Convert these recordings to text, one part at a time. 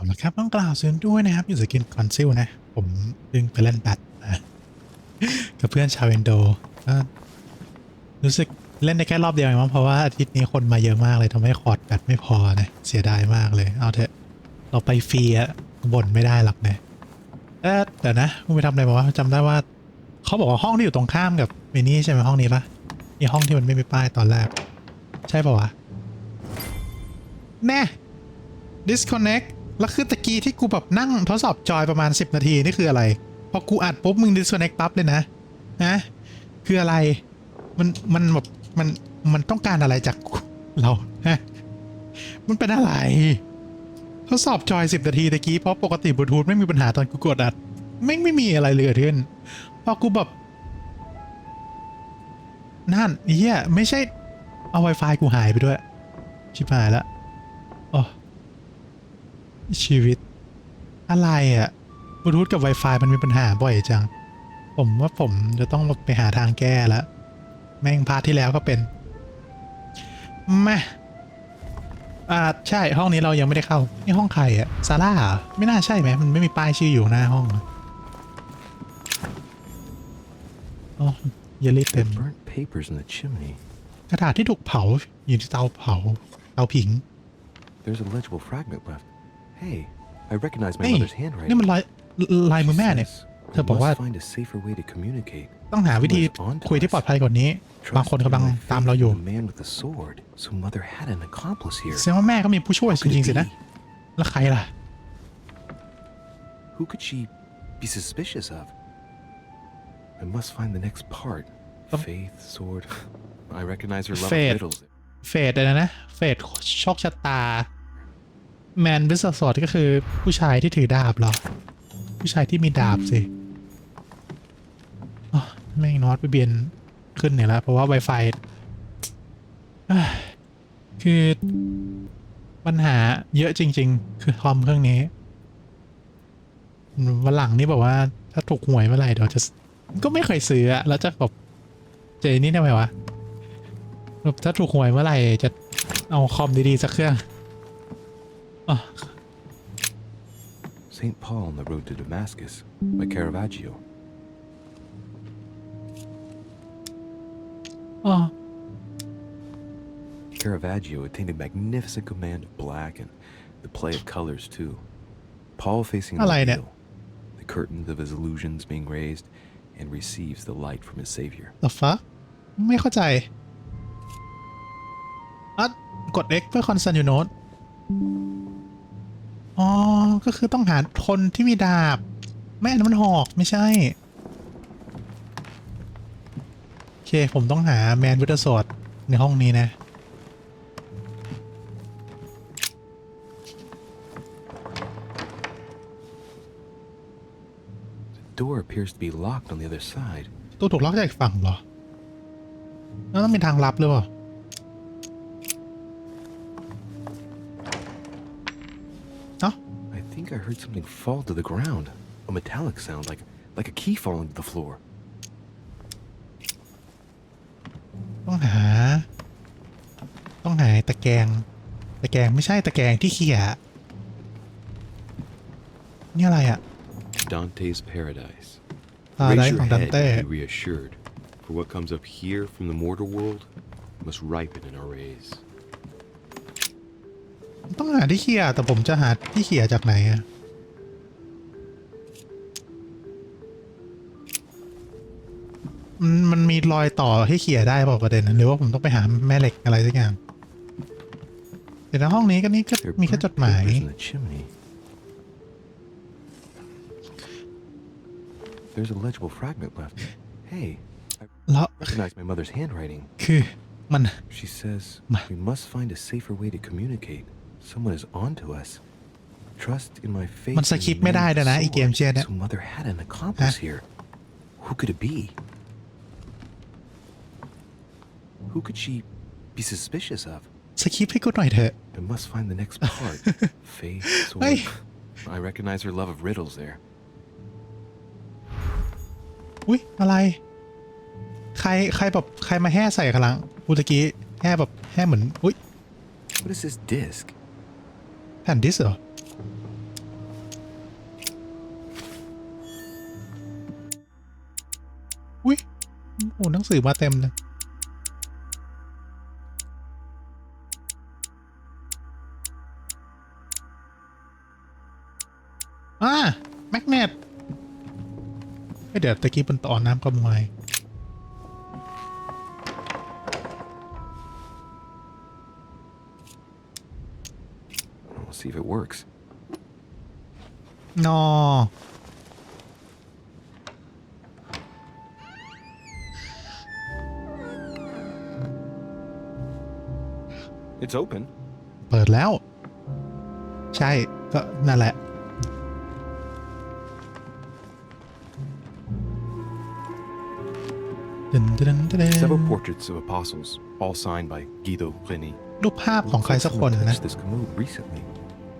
นะครับต้องกล่าวซึ้งด้วยนะครับอยู่สกินคอนซิลนะผมเพิ่งไปเล่นแบดกับเพื่อนชาวอินโดก็รู้สึกเล่นได้แค่รอบเดียวเองมั้งเพราะว่าอาทิตย์นี้คนมาเยอะมากเลยทำให้คอร์ดแบดไม่พอนะเสียดายมากเลยเอาเถอะเราไปฟรีอะบ่นไม่ได้หรอกนะเดี๋ยวนะคุณไปทำอะไรมาวะจำได้ว่าเขาบอกว่าห้องที่อยู่ตรงข้ามกับมินี่ใช่ไหมห้องนี้ปะมีห้องที่มันไม่มีป้ายตอนแรกใช่ปะวะแน่ disconnect แล้วคือตะกี้ที่กูแบบนั่งทดสอบจอยประมาณ10 นาทีนี่คืออะไรพอกูอัดปุ๊บมึง disconnect ปั๊บเลยนะคืออะไรมันแบบมันต้องการอะไรจากเราฮะมันเป็นอะไรทดสอบจอย10 นาทีตะกี้เพราะปกติบลูทูธไม่มีปัญหาตอนกูกดอัดไม่มีอะไรเลยขึ้นพอกูแบบนั่นเฮียไม่ใช่เอา Wi-Fi กูหายไปด้วยชิบหายแล้วอ๋อชีวิตอะไรอะบลูทูธกับ Wi-Fi มันมีปัญหาบ่อยจังผมว่าผมจะต้องไปหาทางแก้แล้วแม่งพาร์ทที่แล้วก็เป็นมาใช่ห้องนี้เรายังไม่ได้เข้านี่ห้องใครอะซาร่าไม่น่าใช่ไหมมันไม่มีป้ายชื่ออยู่หน้าห้องอ๋ออย่ารีบเต็มกระดาษที่ถูกเผาอยู่ที่เตาผิงนี่มันลายมือแม่เนี่ยเธอบอกว่าต้องหาวิธีคุยที่ปลอดภัยกว่านี้บางคนกำลังตามเราอยู่แสดงว่าแม่ก็มีผู้ช่วยจริงๆสินะแล้วใครล่ะ Who could she be suspicious of? I must find the next part. Faith, sword. I recognize her love of riddles. เฟดอะไรนะเฟดโชคชะตาแมนวิสสอดก็คือผู้ชายที่ถือดาบเหรอผู้ชายที่มีดาบสิแม่งนอตไปเบียนขึ้นเนี่ยแล้วเพราะว่า Wi-Fi คือปัญหาเยอะจริงๆคือคอมเครื่องนี้วันหลังนี่บอกว่าถ้าถูกหวยเมื่อไหร่เดี๋ยวจะก็ไม่เคยซื้อแล้วจะแบบเจนี่ได้ไหมวะถ้าถูกหวยเมื่อไหร่จะเอาคอมดีๆสักเครื่องSt. Paul on the road to Damascus by Caravaggio. Caravaggio attained a magnificent command of black and the play of colors too. Paul facing the reveal, the curtains of his illusions being raised, and receives the light from his savior. The fuck? ไม่เข้าใจกด X เพื่อ constant you note อ๋อก็คือต้องหาคนที่มีดาบแม่นั้นมันหอกไม่ใช่โอเคผมต้องหาแมนวิทยาศาสตร์ในห้องนี้นะDoor appears to be locked on the other side. ตู้ถูกล็อกจากฝั่งเหรอแล้วต้องมีทางลับหรือเปล่าI think I heard something fall to the ground. A metallic sound, like a key falling to the floor. ต้องหาตะแกรงไม่ใช่ตะแกรงที่เขี่ยนี่อะไรอะDante's paradise. ได้ของดันเต้ Be reassured, for what comes up here from the mortal world must ripen in our rays. ต้องหาที่เขี่ยแต่ผมจะหาที่เขี่ยจากไหนอะมันมีรอยต่อให้เขี่ยได้เปล่าประเด็นหรือว่าผมต้องไปหาแม่เหล็กอะไรสักอย่างเดี๋ยวในห้องนี้ก็นี่ก็มีแค่จดหมายThere's a legible fragment left. Hey, I recognize my mother's handwriting. คือมัน She says we must find a safer way to communicate. Someone is onto us. Trust in my faith. มันสคริปต์ไม่ได้นะไอเกมเช่นนี้ So mother had an accomplice here. Who could it be? Who could she be suspicious of? สคริปต์ให้กูหน่อยเถอะ I must find the next part. Faith, sword. I recognize her love of riddles there. อุ๊ยอะไรใครแบบใครมาแห่ใส่กำลังกูตะกี้แห่แบบแห่เหมือนอุ๊ย What is this disc? แผ่นดิสเหรอ โอ้หนังสือมาเต็มเลยแมกเนตเดี๋ยวตะกี้บนต่อน้ำก็ไม่ We'll see if it works. นอ It's open. เปิดแล้วใช่ก็นั่นแหละSeveral portraits of apostles, all signed by Guido Reni. รูปภาพของใครสักคนนะ This commode recently.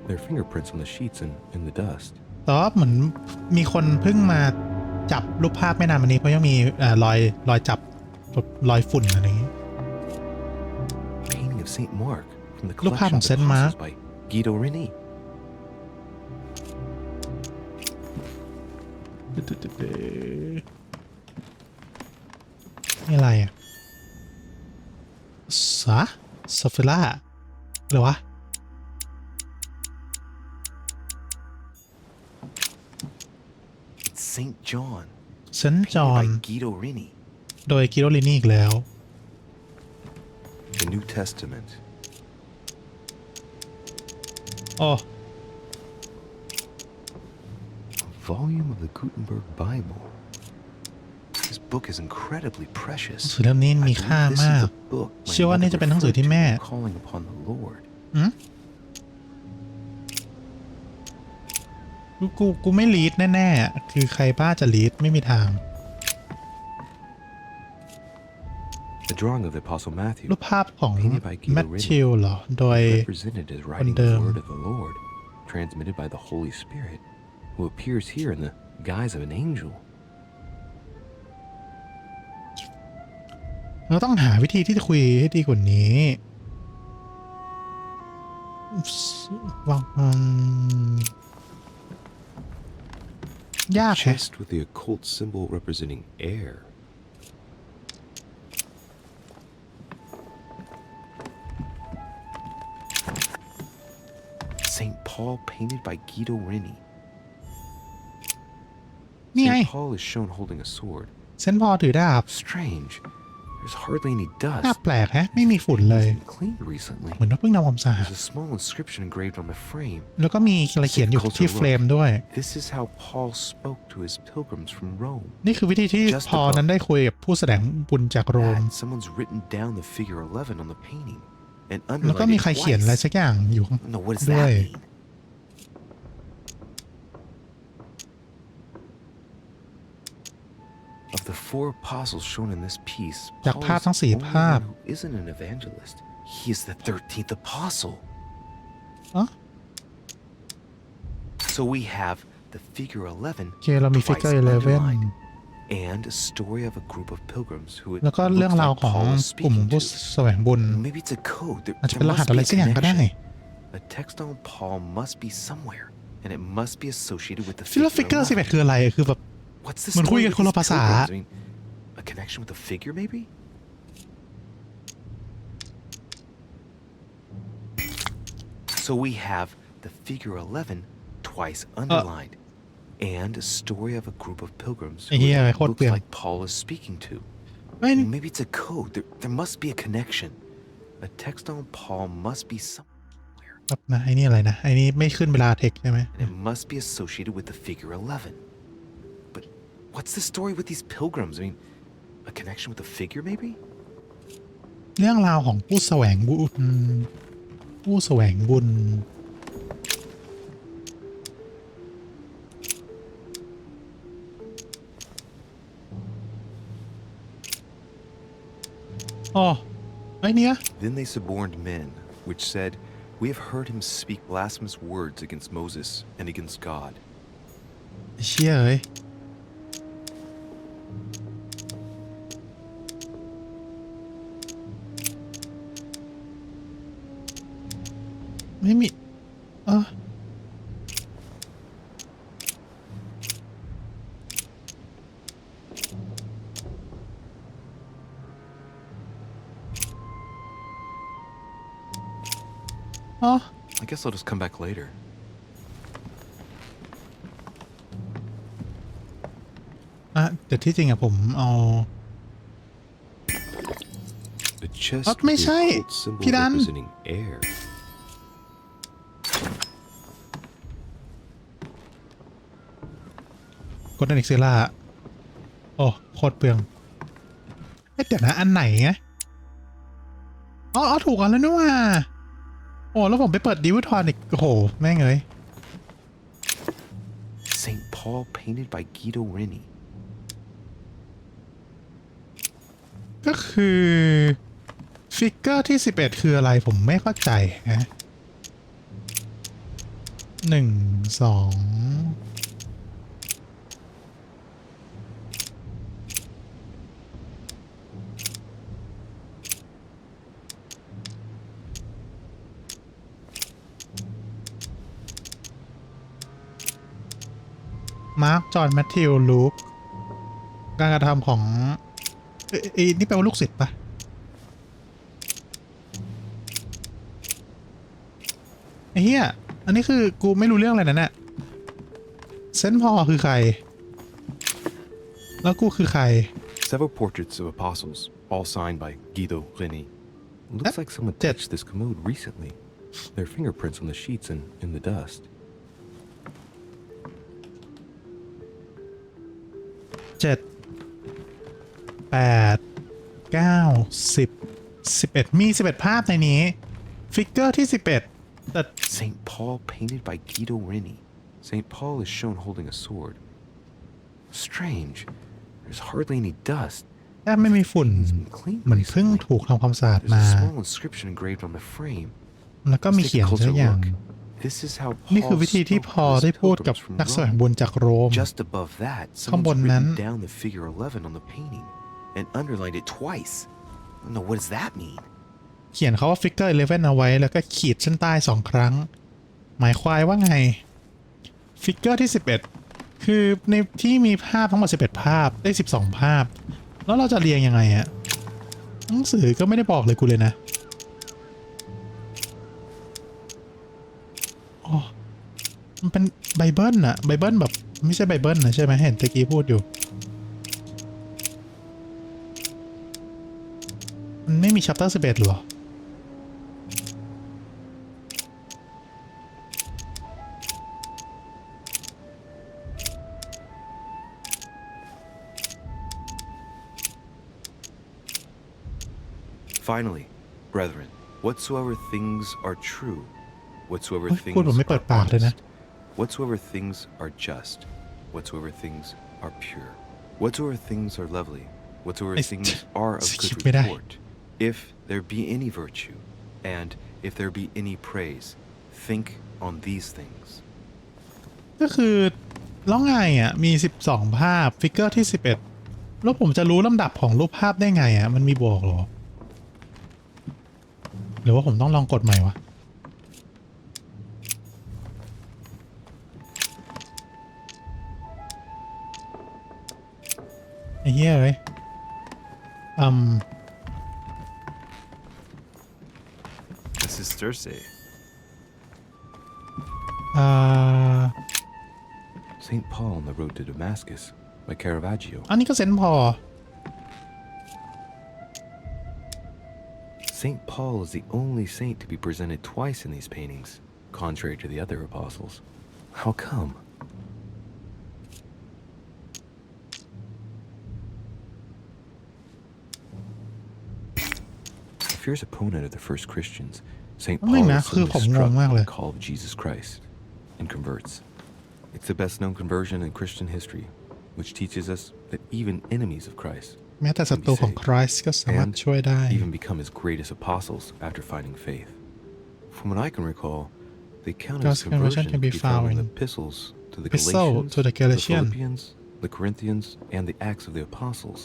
Their fingerprints on the sheets and in the dust. แต่ว่าเหมือนมีคนเพิ่งมาจับรูปภาพไม่นานมานี้เพราะยังมีรอยจับรอยฝุ่นอะไรอย่างนี้ Painting of Saint Mark from the รูปภาพ collection ของ of เซนต์มาร์ก apostles by Guido Reni. นี่อะไรอ่ะซาฟิล่าหรือวะ It's Saint John. เซนต์จอห์น Painted by Guido Reni. โดยกิโรลินีอีกแล้ว The New Testament. โอ้ A volume of the Gutenberg Bible. This book is incredibly หนัง precious. สือเล่มนี้มี I ค่า believe this มาก is the book my เชื่อว่านี่ mother จะเป็นหนังสือที่ referred แม่ to when calling upon the Lord. กูไม่ลีดแน่ๆคือใครบ้าจะลีดไม่มีทาง The drawing of the Apostle Matthew, รูปภาพของ painted by แม Guido ทธิว Reni, เหรอโดย represented as writing the Under- word of the Lord, transmitted by the Holy Spirit, who appears here in the guise of an angel. เราต้องหาวิธีที่จะคุยให้ดีกว่านี้วางยากแฮะ Chest with the occult symbol representing air. Saint Paul painted by Guido Reni. นี่ไง Saint Paul is shown holding a sword. เซนต์พอลถือดาบ Strange. There's hardly any น่า dust. แปลกแฮะไม่มีฝุ่นเลย It's been cleaned recently. เหมือนว่าเพิ่งทำความสะอาด There's a small inscription engraved on the frame. แล้วก็มีอะไรเขียนอยู่ที่เฟรมด้วย This is how Paul spoke to his pilgrims from Rome. นี่คือวิธีที่พอลนั้นได้คุยกับผู้แสดงบุญจากโรม Someone's written down the figure 11 on the painting and แล้วก็มี underlined ใคร it เขียนอะไร twice. สักอย่างอยู่ No, what does ด้ว that ย mean? Of the four apostles shown in this piece, จาก Paul ภาพ is ทั้ง the สี่ only ภาพ one who isn't an evangelist. He is the 13th apostle. อ๋อ So we have the figure 11 โอเคเรามี twice figure 11 underlined, and a story of a group of pilgrims who it แล้วก็ looks เรื่องราว like ของ Paul is กลุ่ม speaking ผู้ to. แสวงบุญ Maybe it's a code. There, อาจจะ there เป็นรหัส must อะไร be a สักอย่างก็ได้ connection. The text on Paul must be somewhere, and it must be associated with the ฟิล figure ฟิกเกอร์ 11. 11คืออะไรคือแบบ What's the เหมือนคุย story กัน with คนละ these ภาษา pilgrims? I mean, a connection with the figure, maybe? So we have the figure 11 twice underlined, and a story of a group of pilgrims who ไอ้เหี้ย it โคตร looks เปลี่ยน like Paul is speaking to. เฮ้ย Maybe it's a code. There must be a connection. A text on Paul must be somewhere, แบบนะไอ้นี่อะไรนะไอ้นี่ไม่ขึ้นเวลาเทคใช่ไหม and it must be associated with the figure 11. But what's the story with these pilgrims? I mean, a connection with the figure, maybe? เรื่องราวของผู้แสวงบุญผู้แสวงบุญอ๋อไอ้เนี้ย Then they suborned men, which said, "We have heard him speak blasphemous words against Moses and against God." เชี่ยเอ้ยไม่มี อ๋อ I guess I'll just come back later. แต่ที่จริงอะผมเอา The chest ไม่ with ใช่ the occult symbol พี่ดัน representing air. กดดันเอ็กซิล่าโอ้โคตรเปลืองเดี๋ยวนะอันไหนไงอ๋อถูกอันแล้วนี่ว่าโอ้แล้วผมไปเปิดดิวทอนอีกโอ้โหแม่งเลย Saint Paul painted by Guido Reni. ก็คือฟิกเกอร์ที่11คืออะไรผมไม่เข้าใจนะ1 2มาร์คจอห์นแมทธิวลูคการกระทำของนี่แปลว่าลูกศิษย์ปะไอ้เหี้ยอันนี้คือกูไม่รู้เรื่องอะไรนะเนี่ยเซนต์พอลคือใครแล้วกูคือใคร Several portraits of apostles, all signed by Guido Reni. Looks like someone touched this commode recently. There are fingerprints on the sheets and in the dust. 7 8 9 10 11มี11ภาพในนี้ฟิกเกอร์ที่11แต่ Saint Paul painted by Guido Reni. Saint Paul is shown holding a sword. Strange. There's hardly any dust. แทบไม่มีฝุ่น Clean เหมือนเพิ่ง recently. ถูกทำความสะอาด There's มา a small inscription engraved on the frame. แล้วก็มี Let's เขี take ย a น closer ทุกอย่าง look. This is how นี่คือ Paul วิธีที่ spoke พอ to his ได้พูดกับ pilgrims from นักแสวง Rome. บุญจากโรม Just above that, ข้างบน someone's นั้น written down the figure 11 on the painting and underlined it twice. No, what does that mean? เขียนเขาว่าฟิกเกอร์11เอาไว้แล้วก็ขีดเส้นใต้2ครั้งหมายความว่าไงฟิกเกอร์ที่11คือในที่มีภาพทั้งหมด11ภาพได้12ภาพแล้วเราจะเรียงยังไงอะหนังสือก็ไม่ได้บอกเลยกูเลยนะอ๋อมันเป็นไบเบิลอะไบเบิลแบบไม่ใช่ไบเบิลนะใช่ไหมเห็นตะกี้พูดอยู่มันไม่มีชัปเตอร์11หรอFinally, brethren, whatsoever things are true, whatsoever พูด things ผมไม่เปิด are ปากเลยนะ honest, whatsoever things are just, whatsoever things are pure, whatsoever things are lovely, whatsoever things are of good report, if there be any virtue, and if there be any praise, think on these things. ก็คือแล้วไงอ่ะมี12ภาพฟิกเกอร์ที่11แล้วผมจะรู้ลำดับของรูปภาพได้ไงอ่ะมันมีบอกหรอหรือว่าผมต้องลองกดใหม่วะไอ้เหี้ยเอ้ยThis is Thursday. Saint Paul on the road to Damascus by Caravaggio. อันนี้ก็เซนพอ Saint Paul is the only saint to be presented twice in these paintings, contrary to the other apostles. How come? A fierce opponent of the first Christians, Saint Paul is suddenly struck by the call of Jesus Christ and converts. It's the best known conversion in Christian history, which teaches us that even enemies of Christ แม้แต่ศัตรูของคริสต์ก็สามารถช่วยได้ even become his greatest apostles after finding faith. From what I can recall, the account of his conversion can be found in the epistles to the Galatians, the Philippians, the Corinthians, and the Acts of the Apostles.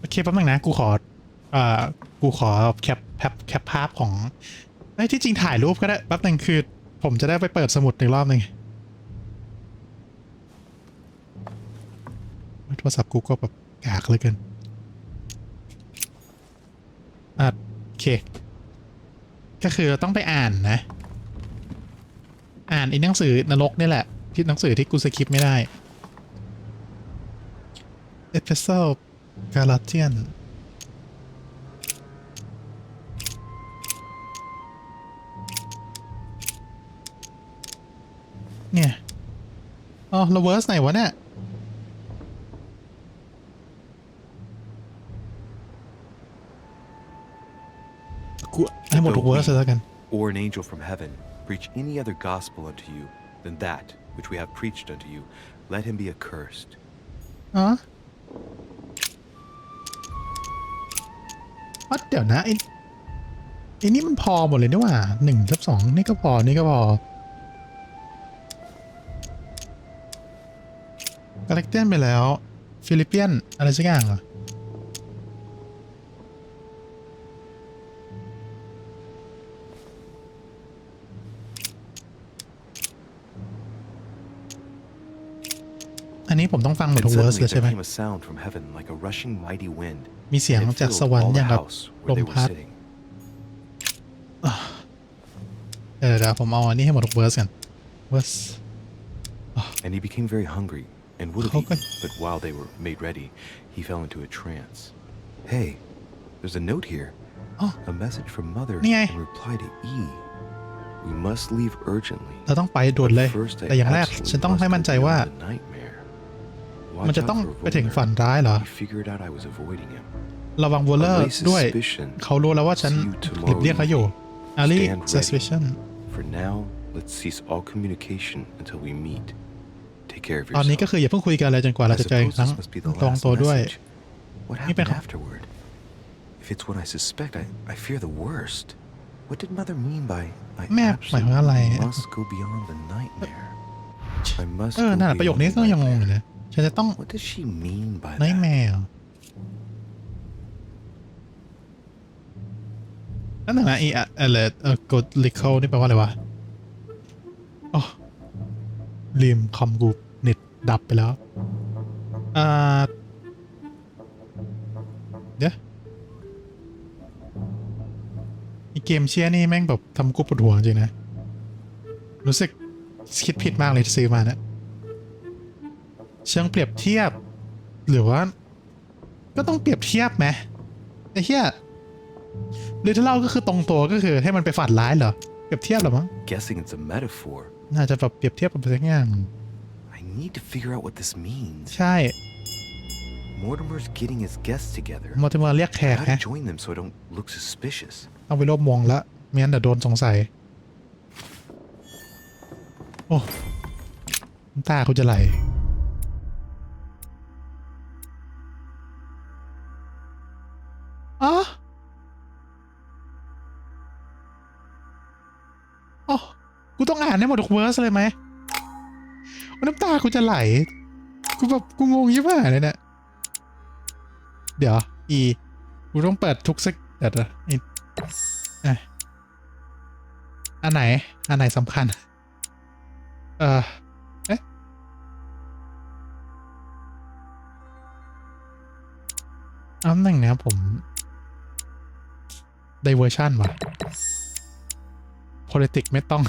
โอเคแป๊บนึงนะกูขอแคปภาพของที่จริงถ่ายรูปก็ได้แป๊บนึงคือผมจะได้ไปเปิดสมุดอีกรอบหนึ่ง โทรศัพท์กูก็แบบกากเหลือเกินโอเคก็คือต้องไปอ่านนะอ่านไอ้หนังสือนรกนี่แหละที่หนังสือที่กูสคิปไม่ได้ Epistle Galatian เนี่ยอ๋อแล้วเวอร์สไหนวะเนี่ยกูให้หมดทุกเวอร์สแล้วกัน or an angel from heaven preach any other gospel unto you than that which we have preached unto you, let him be accursed. อ๋อเดี๋ยวนะไอ้นี่มันพอหมดเลยนี่หว่า1/2นี่ก็พอนี่ก็พอกาแล็กเตียนไปแล้วฟิลิปเปียนอะไรสักอย่างเหรออันนี้ผมต้องฟังหมดทุกเวอร์สเลยใช่ไหมมีเสียงจากสวรรค์อย่างกับลมพัดเดี๋ยวผมเอาอันนี้ให้หมดทุกเวอร์สกันเวอร์ส And he became very hungry and would have eaten, but while they were made ready, he fell into a trance. Hey, there's a note here. A message from Mother in reply to E. We must leave urgently. เราต้องไปด่วนเลยแต่อย่างแรกฉันต้องให้มั่นใจว่ามันจะต้องไปถึงฝันร้ายเหรอระวังวอลเลอร์ด้วยเขารู้แล้วว่าฉันหลีกเลี่ยงเขาอยู่ Ali suspicion For now, let's cease all communication until we meet. Take care of yourself. ตอนนี้ก็คืออย่าเพิ่งคุยกันเลยจนกว่าเราจะเจออีกครั้งระวังตัวด้วย What happened afterward? If it's what I suspect, I fear the worst. What did Mother mean by I absolutely must go beyond the nightmare? I must go นั่น beyond ประโยคนี้ก็ยังงงอยู่เลยฉันจะต้อง What does she mean by that? nightmare นั่นนะอะไรกด lickle นี่แปลว่าอะไรวะอ๋อลืมคอมกูเน็ตดับไปแล้วเดี๋ยวอีเกมเชียนี่แม่งแบบทำกูปวดหัวจริงนะรู้สึกคิดผิดมากเลยที่ซื้อมานะเชิงเปรียบเทียบหรือว่าก็ต้องเปรียบเทียบไหมไอ้เหี้ยหรือถ้าเล่าก็คือตรงตัวก็คือให้มันไปฝันร้ายเหรอเปรียบเทียบหรอมั้ง Guessing it's a metaphor. น่าจะแบบเปรียบเทียบกับอะไรสักอย่าง I need to figure out what this means. ใช่ Mortimer's getting his guests together. มอร์ติเมอร์เรียกแขก I ฮะ gotta join them so I don't look suspicious. ต้องไปรวบมองละไม่งั้นเดี๋ยวโดนสงสัยโอ้น้ำตาคุณจะไหลอ๋อกูต้องอ่านให้หมดทุกเวอร์สเลยไหมน้ำตากูจะไหลกูแบบกูงงยิ่งมากเลยเนี่ยเดี๋ยวกูต้องเปิดทุกสักเดี๋ยวอันไหนสำคัญเอ๊ะอันหนึ่งนะผม diversion ว่ะ politics ไม่ต้อง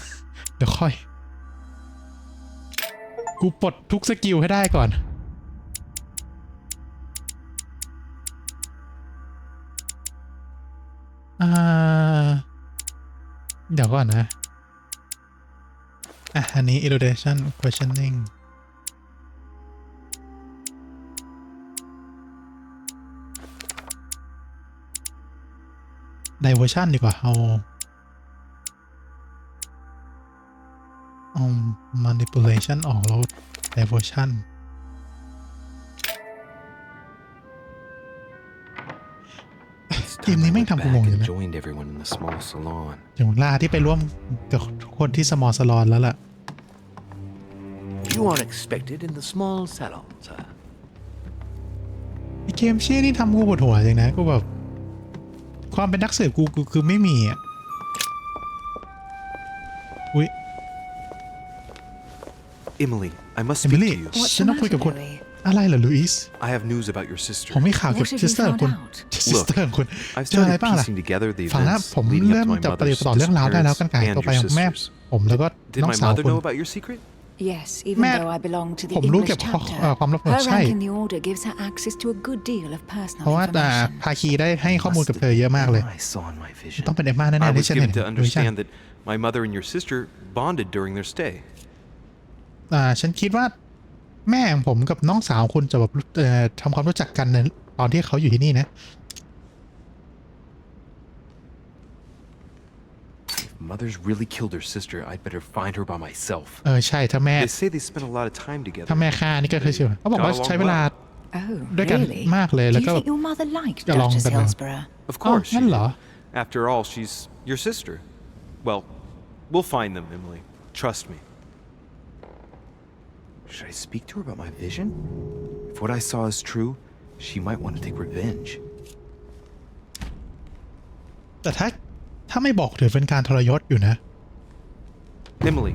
เดี๋ยวค่อยกูปลดทุกสกิลให้ได้ก่อนเดี๋ยวก่อนนะอันนี้ elucidation questioning diversion ดีกว่าเอา manipulation ออกแล้ว diversion ทีมนี้แม่งทำกูงงอยู่นะถึงเวลาที่ไปร่วมกับคนที่ small salon แล้วล่ะ You are expected in the small salon, sir. เกมเชี่ยนี่ทำกูปวดหัวจริงนะกูแบบความเป็นนักสืบกูคือไม่มีอ่ะอุ๊ย Emily, I must เอมิ speak ลี่ to you. ฉันต้องคุยกับคุณ อะไรเหรอลุยส์ I have news about your sister. ผมมีข่าวเกี่ยวกับซิสเตอร์ของคุณซิสเตอร์ของคุณ I've เจออะไร started บ้างล่ะ piecing together the ฟังนะ events ผม leading เริ่ up ม to my จะปฏิ mother's บัติต่อเรื่องราวได้แล้วกัน disappearance ต่อไป and ของแม่ your sisters. ผมแล้วก็ Did น้อง my สาว mother คุณ know about your secret? Yes, even Matt, though I belong to the ผมรู้ English เกี่ยวกับ chapter. ความลับ Her ใช่ rank in the order gives her access to a good deal of เพ personal ราะว่า information. ภาคีได้ให้ข้อมูลกับเธอเยอะมากเลย I saw in my vision. ต้องเป็นเอมม่าแน่ I ๆที่ was ฉันเห็น given to ดูใช่ understand that my mother and your sister bonded during their stay. ฉันคิดว่าแม่ของผมกับน้องสาวคุณจะแบบทำความรู้จักกันในตอนที่เขาอยู่ที่นี่นะ If mother's really killed her sister, I'd better find her by myself. ใช่ถ้าแม่ They say they spent a lot of time ถ้า together. แม่ฆ่านี่ก็คือชื่อเขาบอกว่าใช้เวลา Oh, ด้วยกัน really? มากเลย Do แล้ว you ก็ think your mother liked จะลอง Duchess กันนะ Hillsborough? Of course. นั่นเหรอ After all, she's your sister. Well, we'll find them, Emily. Trust me. Should I speak to her about my vision? If what I saw is true, she might want to take revenge. แต่ถ้าไม่บอกถือเป็นการทรยศอยู่นะ Emily,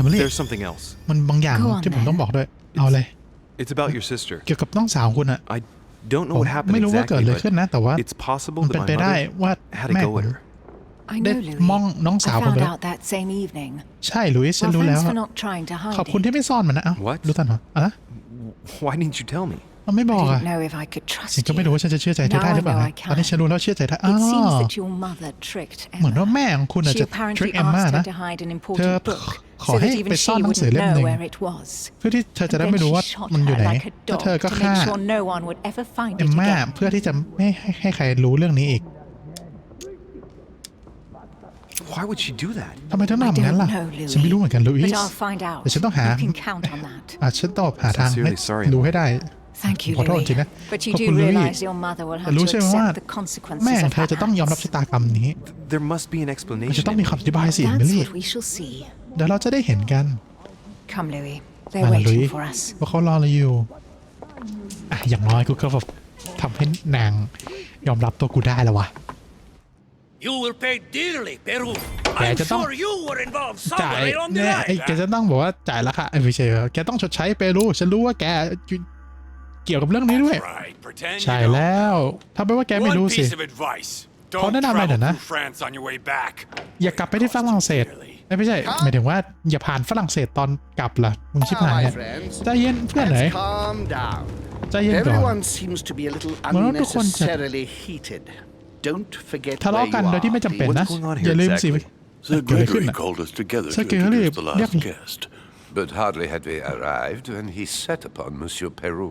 Emily. there's something else. มันบางอย่าง Go on, ที่ผมต้องบอกด้วยเอาเลย It's about your sister. เกี่ยวกับน้องสาวคุณอะ I don't ผ know ม what happened ไม่รู้ว่าเกิด exactly, อะไรขึ้นนะ แต่ว่า but it's possible มัน that เป็น my ไปได้ mother ว่า had แม่ a go คุณ at her. I ได้ know, มอง Louis. น้องสาว I ผมไป found แล้ว out that same evening. ใช่ลุยส์ฉัน Well, รู้แล้ว thanks for not trying to ขอบ hide คุณ it. ที่ไม่ซ่อนมันนะเอ้า What? รู้ทันเหรออะ Why didn't you tell me? มันไม่บอก I อะ didn't know if I could trust ฉันก็ไม่รู้ you. ว่าฉันจะเชื่อใจเธอได้หรือเปล่า Now I นะ know I ตอนนี้ฉันรู้แล้วเชื่อใจได้ It seems that your mother tricked เหมือน Emma. ว่าแม่ของคุณอาจ She จะ ทริค apparently เอมม่า asked นะ her to hide an เธอ important book ขอ so ให้ that ไป even ซ่อน she หนังสือ wouldn't เล่มห know นึ่ง where it was. เพื่อที่เธอจะได้ And ไม่ then รู้ she ว่า shot มันอยู่ her ไหน like a แล้วเธอ dog ก็ to ฆ่า make sure no one would ever find เอ it มม่า again. เพื่อที่จะไม่ให้ใครรู้เรื่องนี้อีก Why would she do that? ทำไมต้อง I ทำงั้น don't ล่ะ know, ฉันไม่รู้เหมือนกันลุย But ส์ I'll find out. แต่ฉันต้องหา You can count on that. ฉันต้องหาทางให้ Sincerely sorry. รู้ให้ได้ Thank you, ขอโทษ Louis. จริงนะ But ข you อบ do คุณลุย realize your mother will แต่ have รู้ to ใช่ไหมว่า accept the consequences แม่ของ of เธอ her จะต้องยอมรับ acts. ชะตากรรมนี้ There must be an มัน explanation. จะต้องมี Emily. คำอธิบายสิ That's มิลลี่ what we shall see. เดี๋ยวเราจะได้เห็นกัน Come, Louis. มา They're ละลุย waiting for us. ว่าเขารอเราอยู่อย่างน้อยกูก็แบบทำให้นางยอมรับตัวกูได้แล้ววะ You will pay dearly, Peru. Yeah, I'm just don't- sure you were involved จ่าย somewhere along the เนี่ย line. แกจะต้องบอกว่าจ่ายราคาไม่ใช่แกต้องชดใช้เปรูฉันรู้ว่าแกเกี่ยวกับเรื่องนี้ด้วย Right, pretend ใช่ you don't. แล้วถ้าเป็นว่าแกไม่ One รู้สิ piece of advice. Có Don't nên làm này travel nữa nè. through France on your way back. อย่ากลับไปที่ฝรั่งเศสไม่ใช่หมายถึงว่าอย่าผ่านฝรั่งเศสตอนกลับล่ะมึงชิบหาย Now, เนี่ย my friends, ใจเย็นเพื่อนไหน let's calm down. ใจเย็นก่อน Everyone seems to be a little Bueno, no cuenta. unnecessarily heated. Don't forget ทะ where เลาะ you กันโดยที่ไม่ are. จำเป็นนะ What's going on here อย่าลืมสิ exactly? Sir เกิดอะไรขึ้น Gregory น่ะ called us together Sir to Gregory, introduce the last yeah. guest. But hardly had we arrived when he set upon Monsieur Peru.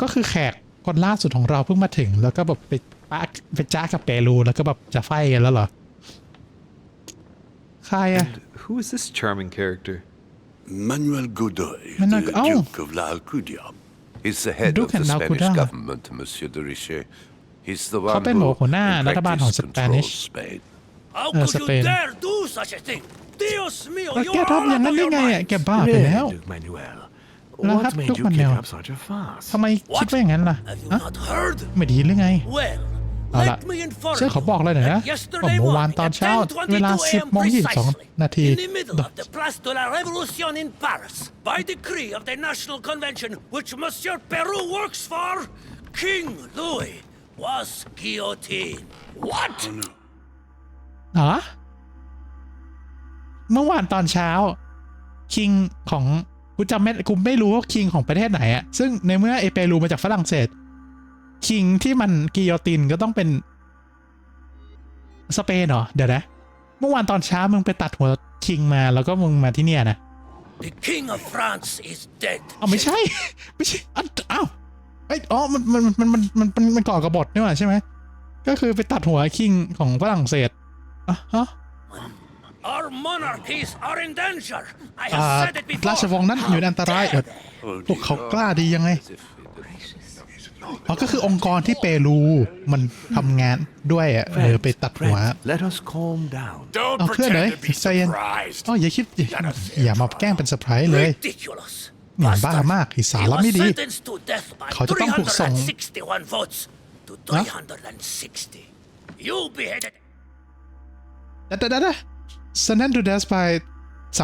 ก็คือแขกคนล่าสุดของเราเพิ่งมาถึงแล้วก็แบบไปจ้ากับเปรูแล้วก็แบบจะไฟกันแล้วเหรอใครอะ And who is this charming character? Manuel Godoy, Manuel- the oh. Duke of La Alcudia. He's the head Duke of the and Spanish Alcudia. government, Monsieur de Richet. He's the เขา one เป็น who หัวหน้า in รัฐบาลของ practice สเปนิช controls Spain. How could you Spain. dare do such a thing? Dios mío, แล้ว you're แก all ทำอย่าง out นั้น of ได้ your ไงอ่ะ mind. แกบ้าไปแล้ว Duke Manuel. Lah, What made Duke you Manuel. kick up such a fuss? ทำไมคิดว่าอย่างนั้นล่ะ Have you ฮะ not heard? ไม่ดีหรือไง Well, เอาล่ะ let me inform เชื่อขอบอกเลยหน่อยนะ that ว่า yesterday เมื่อวาน morning ตอน at เช้า 10:22 เวลา a.m. 10 โมง 22 นา precisely, ที in the middle of the Place de la Révolution in Paris, by decree of the National Convention which Monsieur Peru works for, King Louis was guillotined. What? เหรอเมื่อวานตอนเช้าคิงของกูไม่รู้ว่าคิงของประเทศไหนอะซึ่งในเมื่อเอเปรูมาจากฝรั่งเศสคิงที่มันกิโยตินก็ต้องเป็นสเปนเหรอเดี๋ยวนะเมื่อวานตอนเช้ามึงไปตัดหัวคิงมาแล้วก็มึงมาที่เนี่ยนะ The King of France is dead. เอาไม่ใช่ ไม่ใช่อ้าวไอ้อ๋อมันก่อกบฏนี่หว่าใช่ไหมก็คือไปตัดหัวคิงของฝรั่งเศสอ่ะฮะ Our monarchies are in danger. I have said it before. ราชวงศ์นั้นอยู่ในอันตราย Oh, พวกเขา dear. กล้าดียังไง As if it- อ๋อก็คือองค์กรที่เปรูมันทำงานด้วยอ่ะไปตัดหัว Friends, let us calm down. Don't เอาเพื่อน pretend เลย to be ใจเย็น surprised. อ๋ออย่ามาแกล้งเป็นเซอร์ไพรส์เลย Ridiculous. หนีบ้ามากสา He ระ was ไม่ดี sentenced to death by เขาจะต้องถูกส่ง 361 votes to 360. You beheaded. เดซันนันดูเดสไป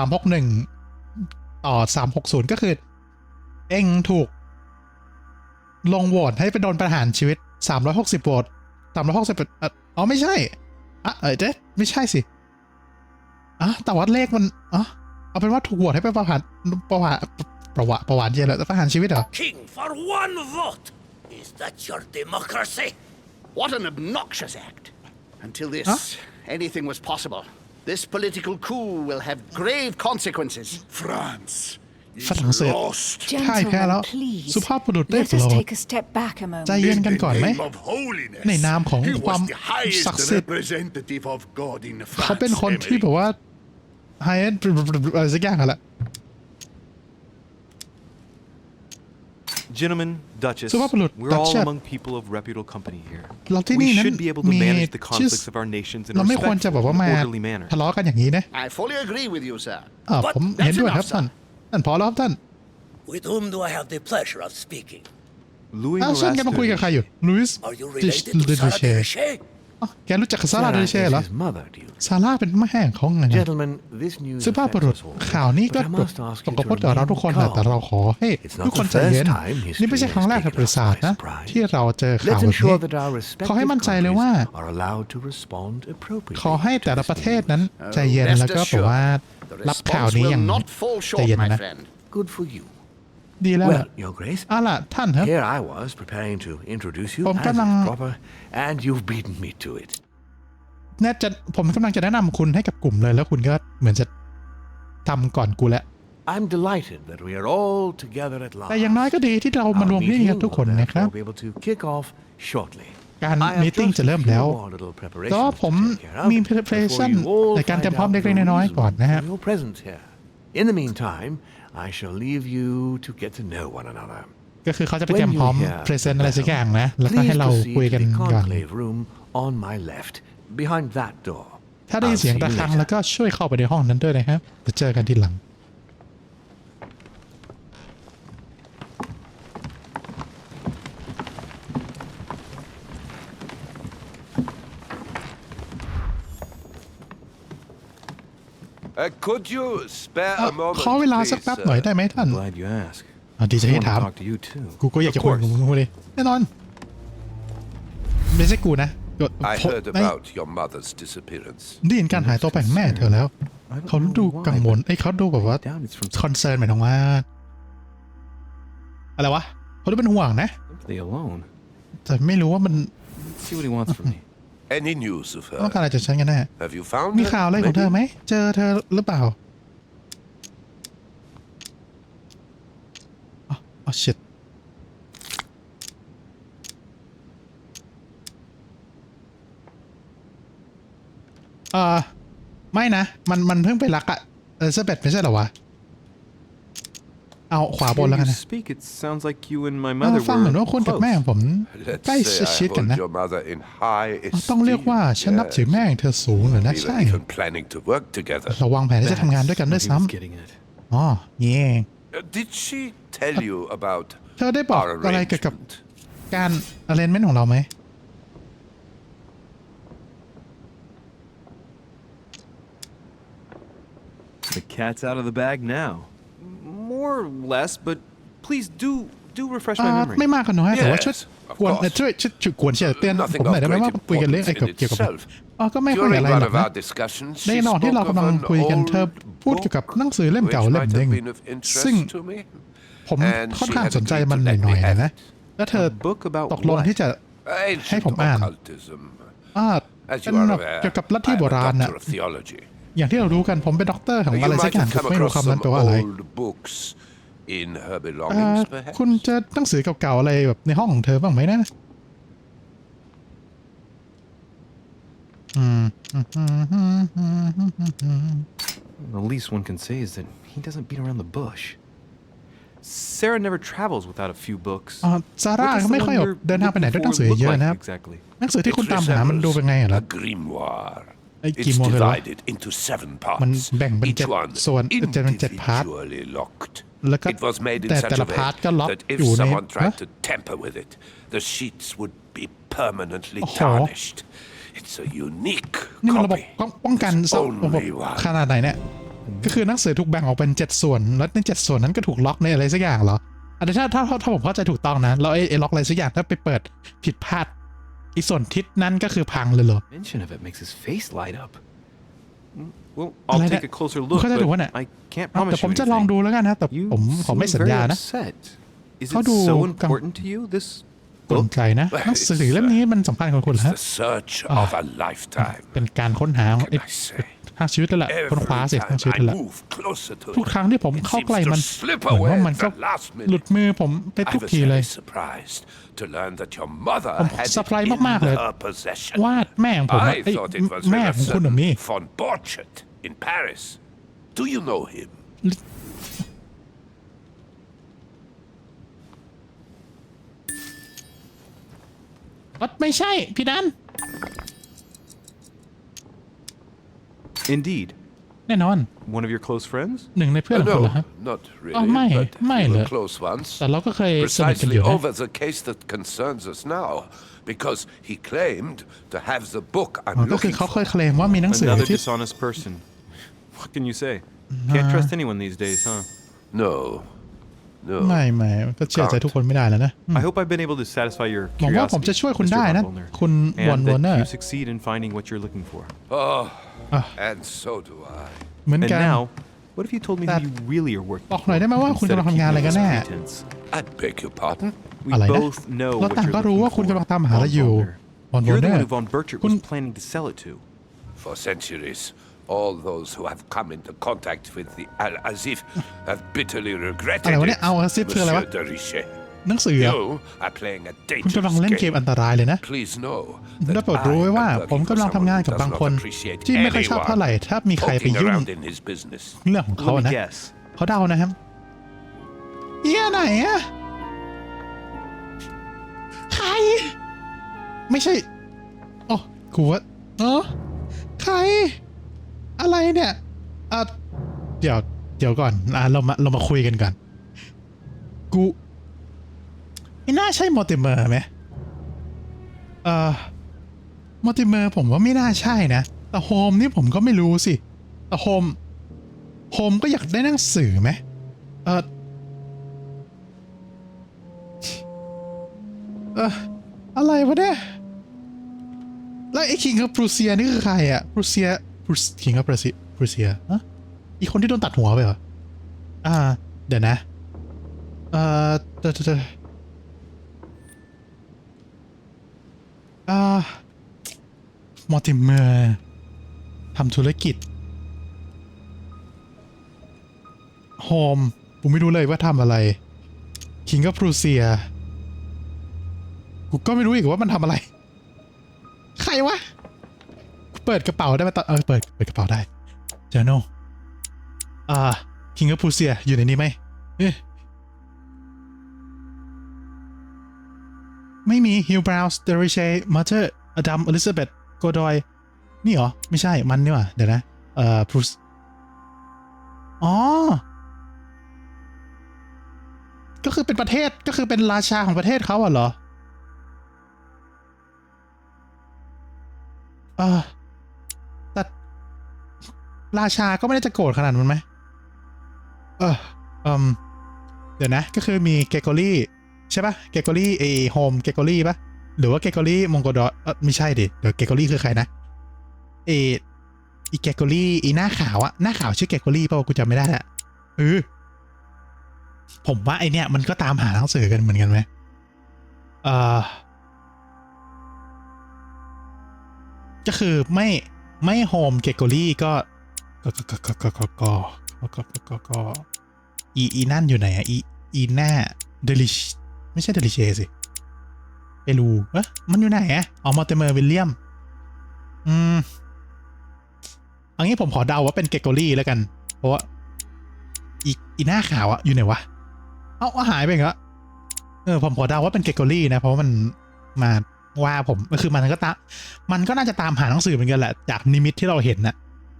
361ต่อ360ก็คือ เองถูกลงโหวตให้ไปโดนประหารชีวิต360โหวต360อ๋อไม่ใช่เจ๊ไม่ใช่สิแต่ว่าเลขมันเอาเป็นว่าถูกโหวตให้ไปประหารเย็นแล้วประหารชีวิตเหรอ King for one vote. Is that your democracy? What an obnoxious act. Until this, anything was possible. This political coup will have grave consequences. France ฝรั่งเศส lost. พ่ายแพ้แล้ว please. สุภาพบุรุษได้ Let โปร us ด take a step back a ใจ moment. เย็นกันก่อนไหม Of holiness. ในนามของ He ความ was the highest ศักดิ์สิทธิ์ representative of God in เขาเป็น France. คนที่แบบว่าไฮเอ็นอะไรสักอย่างกันแหละ Gentlemen, Duchess, Supapalut, we're all Duchess. among people of reputable company here. เราที่ We นี่นั้น should be able to มี manage the ชื่อ conflicts of our nations in เรา a ไม่ควรจะแบบ respectful ว่า and มา orderly manner. ทะเลาะกันอย่างนี้นะ I fully agree with you, sir. ผมเห็นด้วยครับท่านพอแล้วครับท่าน With whom do I have the pleasure of speaking? Louis ฉันกำลังคุยกับใครอยู่ลุยส์ Are you ดิ related to ดู Sarah เช Derichet? แกรู้จักกับซาร่า Sarah ดูเช is เหรอ his mother, Duke. ซาร่าเป็นแม่ของไงนะ Gentlemen, this news สุภาพบุรุษ affects us all. ข่าวนี้ก็ But I must ask ตก you กับ to พวกเราทุกคน remain แต่เรา calm. ขอให้ It's not ทุกคน the ใจเย็น first time history นี่ไม่ใช่ครั้งแรกใน has ประวัติศาสตร์ taken นะ us by surprise. ที่เราเจอข่าว Let's แบบนี้ ensure that our ขอให้ respective มั่นใจเลยว่า countries are allowed to respond appropriately. ขอให้แต่ละประเทศนั้นใจเย็น Rest แล้วก็แบบว่า The รับข่าว response นี้อย่าง will not fall ใจ short, เย็น my นะ friend. Good for you. ดีแล้ว Well, Your Grace, ล่ะท่านครับ here I was preparing to introduce you ผม as กำลัง is proper, and you've beaten me to it. ผมกำลังจะแนะนำคุณให้กับกลุ่มเลยแล้วคุณก็เหมือนจะทำก่อนกูแล้ว I'm delighted that we are all together at last. แต่อย่างน้อยก็ดีที่เรามารวมที่นี่กันทุกคนนะครับ We'll be able to kick off shortly. การ I have มีติ้ง just จะเริ่ม a few แล้ว more little แต่ว่า preparations ผม to take care of มี preparation before you all ในการเตรียมพร้อม find เล็ out กๆ the น้อย reason ๆก่อนนะฮะ for your presence here. In the meantime, I shall leave you to get to know one another. ก็คือเขาจะไปเตรียม When พร้อม you hear พรีเซนต์ the อะไรสัก bell, อย่างนะแล้วก็ให้ please เรา proceed คุย to กัน the ก่อน conclave room on my left, behind that door. ถ้าได้ยิน I'll เสียง see ระ you ฆัง later. แล้วก็ช่วยเข้าไปในห้องนั้นด้วยนะครับจะเจอกันทีหลัง Could you spare a moment, ขอเวลาสัก please, แป๊บหน่อย sir? ได้ไหมท่าน Glad you asked. ดีใจ I ให้ want ถาม to talk to you too. กูก็อยากจะคุยกับมึงเลยแน่นอนไม่ใช่กูนะ I ผม heard about your mother's disappearance. ได้ยินการหายตัวไปของแม่เธอแล้ว เขาดูกังวลเขาดูแบบว่า Down, it's from คอนเซิร์นหมายถึงว่าอะไรวะเขาดูเป็นห่วงนะ simply alone. แต่ไม่รู้ว่ามัน Let's see what he wants from me. Any news of ต้องการ her? อะไรจากฉันกันแน่ Have you found มี her? ข่าวอะไรของเธอ maybe? ไหมเจอเธอหรือเปล่าอ๋อ shit ไม่นะมันเพิ่งไปรักอะเซเบตไม่ใช่เหรอวะเอาขวาบน Hear แล้วกัน you นะ speak, it sounds like you and my mother ฟังเหมือนว่า were คุณกับแม่ของ close. ผมใกล้ Let's say ชิด I กัน hold นะ your mother in high ต้องเรียกว่า esteem. ฉันนับถือแม่ของเธอสูงเลยนะ We ใช่ were even planning to work together. เราวางแผนที่จะทำงานด้วยกันด้วย That's what he ซ้ was getting at. ำอ๋อนี่เอง Did she tell you about เธอได้บอก our อะไรเกี่ยวกับ arrangement? การ arrangement ของเราไหม The cat's out of the bag now. More or less, but please do refresh my memory. ไม่มากก็น้อยแต่ว่าช่วย Yes, of กวน course. ช่วยกวนเชียร์เตือน Nothing ผมหน่อย of ได้ไหม great ว่าคุยกันเรื่อง importance เกี่ยว in กับ itself. ก็ไม่ค่อย During อะไร one หรอก of นะ our discussions, ใน she ระหว่างที่เรา spoke กำลัง of คุย an กันเธอ old พูดเกี่ยวกับ book หนังสือเล่ม which เก่าเล่ม might หนึ่ง have been of ซึ่ง interest to me. ผม And ค่อน she ข้าง had สนใจ agreed มัน to ห let น่อย me ๆ have นะ it. แล้วเธอ A book about ตกลง what? ที่จะ Ancient ให้ผมอ่าน occultism. เป็ As น you are แบบ aware, เกี่ยวกับลัทธิ I'm โบ a ราณน่ะ doctor of theology. อย่างที่เรารู้กันผมเป็นด็อกเตอร์ของ You อะไรสัก might อย่าง have ผม come ไม่รู้ across คำนั้น some แปลว่าอะไร old books in her belongings, perhaps? คุณเจอหนังสือเก่าๆอะไรแบบในห้องของเธอบ้างไหมนะThe least one can say is that he doesn't beat around the bush. Sarah never travels without a few books. ซาร่า What does เขา the ไม่ค่อย one แบบ you're เดินทางไปไหนด้วยหนังสือ looking เย for อะ look นะครับ like exactly? หนังสือที่คุณ It ตามหามันดูเป็นไงเหรอ a grimoire. ไอ้ It's กี่โมงเลยเหรอ divided into 7 มัน parts, แบ่งเป็น each 7 one ส่วนเป็น7 พาร์ท individually locked. แล้วก็ It was made in แต่ such ละ a พาร์ท way ก็ล็อก that อยู่ if ใน someone tried to tamper with it, the sheets would be permanently โอ้โห tarnished. It's a unique นี่มันระบบ copy. ป้องกัน It's ระบบ only one. ขนาดไหนเนี่ยก็คือหนังสือถูกแบ่งออกเป็น7 ส่วนแล้วใน7 ส่วนนั้นก็ถูกล็อกในอะไรสักอย่างเหรอ อันนี้ถ้าผมเข้าใจถูกต้องนะแล้วไอ้ล็อกอะไรสักอย่างถ้าไปเปิดผิดพลาดอีส่วนทิศนั้นก็คือพังเลยเหรอ Mention of it makes his face light up. Well, I'll take a closer look, เข้าใจถูกว่าเนี่ย but I can't แต่ promise ผม you จะลอง anything. ดูแล้วกันนะแต่ You ผมขอไม่ seem สัญ very ญานะ upset. Is it เขาดู so important to you, this กล book? ใจนะหนังสือเล่มนี้มันสำคัญกับคุณเหรอ It's ฮะ the search of a lifetime. เป็นการค้นหา What ไอ้ can I say? ทางชีวิตแล้วแหละค้นคว้า Every สิทาง time ชีวิต I แล้วแหละ move closer to ทุก it, ครั้งที่ผม it เข้า seems ใกล้ to มัน slip เหมือน away ว่า at มันก็ the last หลุด minute. มือผมไปทุ I ก was ทีเลย very surprised to learn that your mother ผม had เซอร์ไพร it ส์ in มากๆเลย her possession. วาดแม่ของผมอะ I เอ้ย thought it was แม่ของคุณเหรอมี von Borchardt in Paris. Do you know him? ไม่ใช่พี่ดัน Indeed. แน่นอน One of your close friends? หนึ่งในเพื่อนของคุณเหรอ No, ครับ not really, Oh,ไม่ but ไม่ we เล were ย close once. แต่เราก็เคยสนิทกันอ Precisely ยู่นะ over the case that concerns us now, because he claimed to have the book อ๋ I'm อก็คือ looking เขาเคย for. เคลมว่ามีหนังสือ Another ที่ dishonest person. What can you say? Can't trust anyone these days, huh? No, no. ไม่ก็เชื่อใจทุกคนไม่ได้แล้วนะ I hope I've been able to satisfy your หวังว่าผม curiosity, จะช่วยคุณ Mr. ได้นะ Von Wollner, คุณวอน and วอร์เนอ that ร์ you succeed in finding what you're looking for. Oh, and so do I. เหมือน And กัน now, what if you told me who you really are working บอกหน่อยได้ไหมว่า for คุณ instead กำลั of งทำงานอะไร keeping กัน up แน่ this pretense? I beg your pardon? We อะไรนะ both know เรา what ต่าง you're ก็รู้ looking ว่าคุณกำลัง for, ตามหาอะไร Von อยู่ Wollner. วอนวอ You're ร์เน the อ one ร์ who Von Burchard คุณ was planning to sell it to. For centuries, all those who have come into contact with the Al-Azif have bitterly อะไร regretted วะ it, เนี่ยเอาอาซิฟคืออะไรวะ Monsieur de Richet. หนังสือเหรอ You are playing a คุณกำลัง dangerous เล่นเกม game. อันตรายเลยนะ Please know ได้ that โปรดรู้ไว้ I ว่า am ผม working กำ for ลังทำงาน someone กับ who บาง does คน not appreciate ที่ไม่ค่อยชอบเท่าไหร่ anyone ถ้ามีใครไป poking ยุ่ง around in his business. เรื่องของเขา Let me นะ guess. เขาเดานะครับเฮียไหนอะใคร ไม่ใช่อ๋อกูว่าใคร อะไรเนี่ยเดี๋ยวก่อนเรามาคุยกันก่อนกูไม่น่าใช่มอร์ติเมอร์ไหมมอร์ติเมอร์ผมว่าไม่น่าใช่นะแต่โฮมนี่ผมก็ไม่รู้สิแต่โฮมก็อยากได้หนังสือไหมอะไรวะเนี่ยแล้วไอ้คิงกับปรูเซียนี่คือใครอะปรูเซียคิงกับปรูเซียอีกคนที่โดนตัดหัวไปเหรอเดี๋ยวนะมอร์ติเมอร์ทำธุรกิจโฮมผมไม่รู้เลยว่าทำอะไรคิงกับปรูเซียกูก็ไม่รู้อีกว่ามันทำอะไรใครวะเปิดกระเป๋าได้ไหมตอนเปิดกระเป๋าได้เจอโน่คิงกับปรูเซียอยู่ในนี้ไหมไม่มีฮิลบราวส์เดริเชมาเธอร์อดัมอลิซาเบธโกดอยนี่เหรอไม่ใช่มันนี่หว่าเดี๋ยวนะปรูซก็คือเป็นประเทศก็คือเป็นราชาของประเทศเขาเหรอแต่ราชาก็ไม่ได้จะโกรธขนาดนั้นไหมเดี๋ยวนะก็คือมีเกโกรี่ใช่ปะเกโกรี่โฮมเกโกรี่ปะหรือว่าเกโกรี่มงโกดอไม่ใช่ดิเดี๋ยวเกโกรี่คือใครนะอีเกโกรี่หน้าขาวอะหน้าขาวชื่อเกโกรี่ป่ะกูจำไม่ได้ละผมว่าไอเนี้ยมันก็ตามหาหนังสือกันเหมือนกันไหมก็คือไม่โฮมเกโกรี่ก็อีนั่นอยู่ไหนอะอีหน้าเดลิชไม่ใช่เดลิเชสิเปรูมันอยู่ไหนอะมอร์ติเมอร์วิลเลียมอันนี้ผมขอเดาว่าเป็นเกโกรี่แล้วกันเพราะว่าอีหน้าขาวอะอยู่ไหนวะหายไปเหรอผมขอเดาว่าเป็นเกโกรี่นะเพราะว่ามันมาว่าผมคือมันก็น่าจะตามหาหนังสือเหมือนกันแหละจากนิมิตที่เราเห็นนะ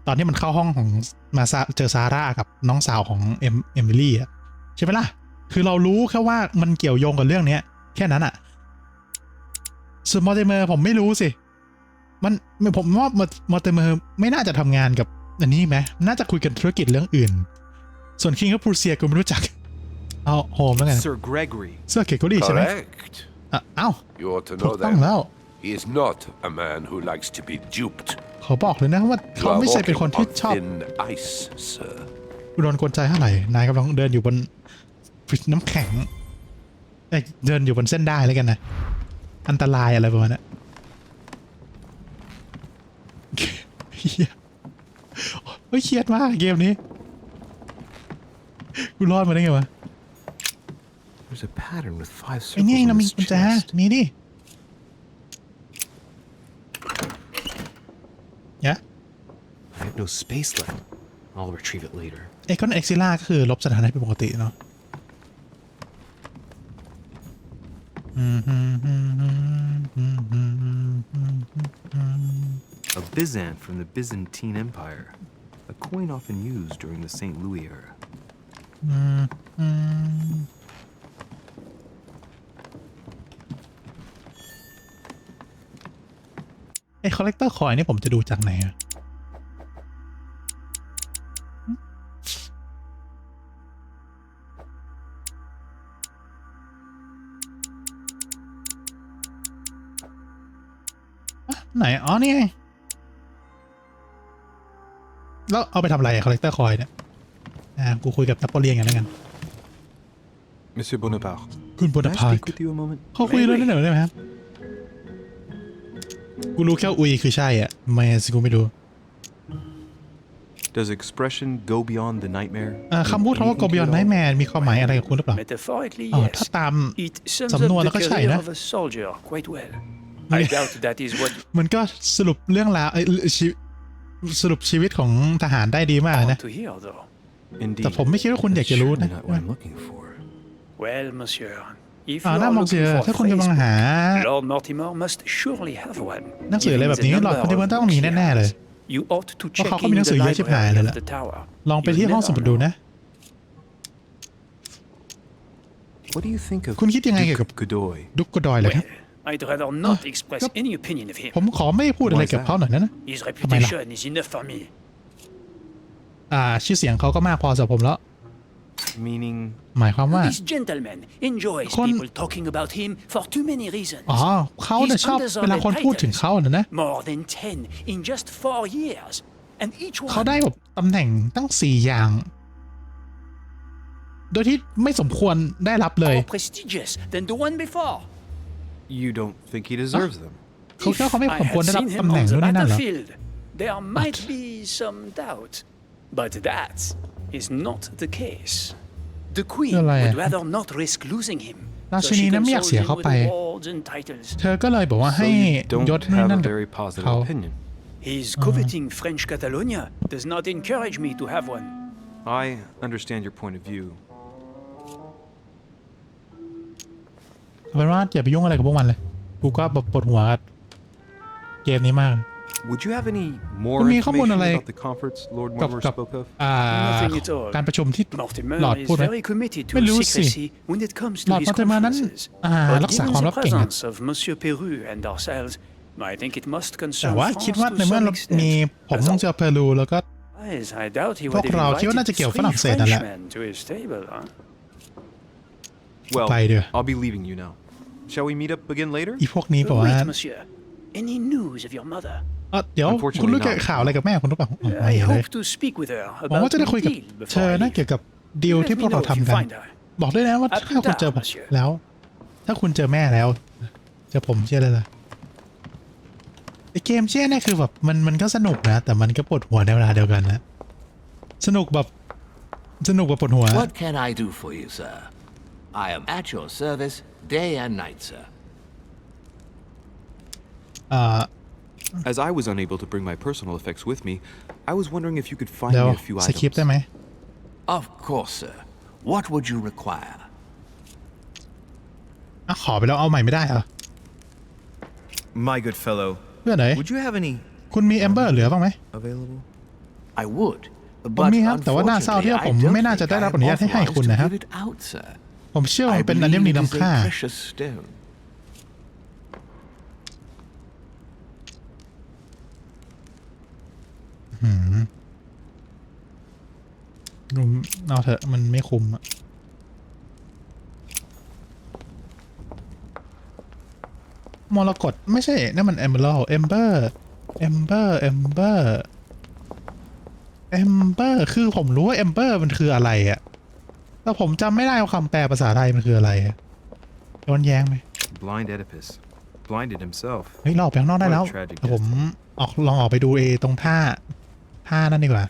ตอนที่มันเข้าห้องของมาเจอซาร่ากับน้องสาวของเอมิลี่อะใช่ไหมล่ะคือเรารู้แค่ว่ามันเกี่ยวโยงกับเรื่องนี้แค่นั้นอะส่วนมอร์ติเมอร์ผมไม่รู้สิผมว่ามอร์ติเมอร์ไม่น่าจะทำงานกับอันนี้ไหมน่าจะคุยกันธุรกิจเรื่องอื่นส่วนคิงกับปรูเซียก็ไม่รู้จัก เอาโฮมแล้วกัน Sir Gregory. เสื้อเกโกรี่ใช่ไหม Correct. เอ้า You ought to ถู know กต้อง that. แล้ว He is not a man who likes to be duped. ขอบอกเลยนะว่า You เขา are ไม่ใช่เป็น walking คนที่ on ชอบ thin ice, sir. โดนกลใจเท่าไหร่นายกำลังเดินอยู่บนน้ำแข็งเดินอยู่บนเส้นได้แล้วกันนะอันตรายอะไรประมาณนั้นเฮียเฮ้ยเครียดมากเกมนี้กูรอดมาได้ไงวะ There's a pattern with 5 ไอ้นี่ circles เรา on มี his กุญแจ chest. มีดิยะ I have no space left. I'll retrieve it later. ไอคอนเอ็กซิล่าก็คือลบสถานะเป็นปกติเนาะ A Byzant from the Byzantine Empire. A coin often used during the St. Louis era. ไอคอลเลกเตอร์คอยนี่ผมจะดูจากไหนอะไหนอ๋อนี่ไงแล้วเอาไปทำอะไรคอลเลกเตอร์คอยเนี่ยกูคุยกับนโปเลียนกันแล้วกัน Monsieur Bonaparte. คุณโบนา Can I พาร์ speak with you a moment? เขาคุยด้วยนิดหน่อยได้ไหมครับกูรู้แค่อุยคือใช่อ่ะไม่สิกูไม่รู้ Does expression go beyond the nightmare? คำพูดคำว่า go beyond nightmare มีความหมายอะไรกับคุณหรือเปล่า Metaphorically, ถ้า yes. ตาม It sums สำนวน up แล้ the วก็ใช่ career นะ of a soldier quite well. I doubt that is what มันก็สรุปเรื่องราวสรุปชีวิตของทหารได้ดีมาก you นะ want to hear, though. แต่ Indeed. ผมไม่คิดว่าคุณอยากจะรู้ Surely นะ not what I'm looking for. Well, monsieur, if ห you น้า are มองเสีย looking ถ้า for คุณกำลัง phrase, หา Lord Mortimer must surely have one. หนังสืออะไรแบบนี้ Given หลอด the คนที่มัน number ต้อง of มี books แน่ๆเลย You ought to เพราะ check เขาก็มี in หนังสื the อเยอะชิบหาย library เลย of ล่ะ the tower. ลองไปที่ห้องสมุดดูนะ What do you think of คุณคิดยังไงเกี่ยวกับ Duke Godoy? ดุกกระดอยเลยครับ Well, I'd rather not express any opinion of him. ผมขอไม่พูดอะไรกับเขาหน่อยนะ His reputation is enough for me. ชื่อเสียงเขาก็มากพอสำหรับผมแล้ว Meaning, หมายความว่า This gentleman enjoys Con- people talking about him for too many reasons. อ๋อเขาเนี่ยชอบเวลาคนพูดถึงเขานะ More than 10 in just 4 years. And each เขา one ได้แบบตำแหน่งตั้ง4 อย่าง โดยที่ไม่สมควรได้รับเลย more prestigious than the one before. you don't think he deserves them? เขาคิดว่าเขาไม่ If ส I มควร had ได้รับ seen him ตำแหน่ง on the นู่นนี่นั่นเหรอ battlefield, there might be some doubt. But that is not the case. The Queen คืออะไรอะ would rather not risk losing him. รา So ชินี she นั้นไม่อยาก consoles เสีย him เขา with ไป awards and titles. เธอก็เลยบอกว่าให้ So you don't ยศนู่น have นั่น a กับ very positive เขา opinion. His coveting French Catalonia does not encourage me to have one. I understand your point of view. เอาเป็นว่าอย่าไปยุ่งอะไรกับพวกมันเลย กูก็แบบปวดหัวกับเกมนี้มาก Would you have any more คุณมีข้อมูล information อะไร about the conference Lord กับ Mortimer กับ spoke of? Nothing at all. การประชุมที่ Mortimer หลอด is พูดไหม very committed to ไม่รู้สิ secrecy when it comes หล to อด his มอเตอร์มานั้น conferences. รัก But ษา given ความ the ลับเก่งอะ presence of Monsieur Peru and ourselves, I think it must แต่ concern ว่า France คิดว่า to ในเมื่อ some เรามี extent. ผมต้องเจอเปรูแล้วก็ Yes, I doubt he พว would ก have เราคิดว่าน่า invited จะเกี่ยวกับฝ three รั่งเศสนั่นแหละ Frenchmen to his table, huh? Well, ไปเดี๋ยว I'll be leaving you now. Shall we meet up again later? อีพวกนี้บอกว่า Wait, monsieur. Any news of your mother? เดี๋ยวคุณรู้เกี่ยวกับข่าวอะไรกับแม่คุณหรือเปล่าไม่ I เลย hope to speak with her หวัง about ว่าจะได้ the คุยกับ deal เธอ before I นะ leave. เกี่ยวกับดีลที่พวกเราทำกัน บอกด้วยนะว่าถ้าคุณเจอผมแล้ว ถ้าคุณเจอแม่แล้วเจอผมเชื่อเลยล่ะไอเกมเชื่อเนี่ยคือแบบมันก็สนุกนะ แต่มันก็ปวดหัวในเวลาเดียวกันนะสนุกแบบปวดหัว What can I do for you, sir? I am at your service day and night, sir. As I was unable to bring my personal effects with me, I was wondering if you could find เดี๋ยว me a few สคริป items. ได้ไหม Of course, sir. What would you require? ขอไปแล้วเอาใหม่ไม่ได้เหรอ My good fellow, เพื่อนไหน would you have any คุณมีแอมเบอร์เหลือบ้างไหม available? I would. ผม But มีครับแต่ว่าน่าเศร้าที่ว่าผม unfortunately, I ไม่น่า don't จะ think ได้ I รับ am อนุญาตให้ authorized คุณ to นะครับ give it out, sir. ผมเชื่อว่า I มันเป็นอัญ believe มณี it is ล้ำค่า a precious stone. เอาเถอะมันไม่คุ้มอะ มรกตไม่ใช่นั่นมัน Emerald Ember คือผมรู้ว่า Ember มันคืออะไรอะแต่ผมจำไม่ได้ว่าคำแปลภาษาไทยมันคืออะไรย้อนแย้งไหม Blind Oedipus. Blinded himself. เฮ้ยเราออกไปข้างนอกได้แล้ว What a tragic แต่ผมลองออกไปดูตรงท่านั่นดีกว่า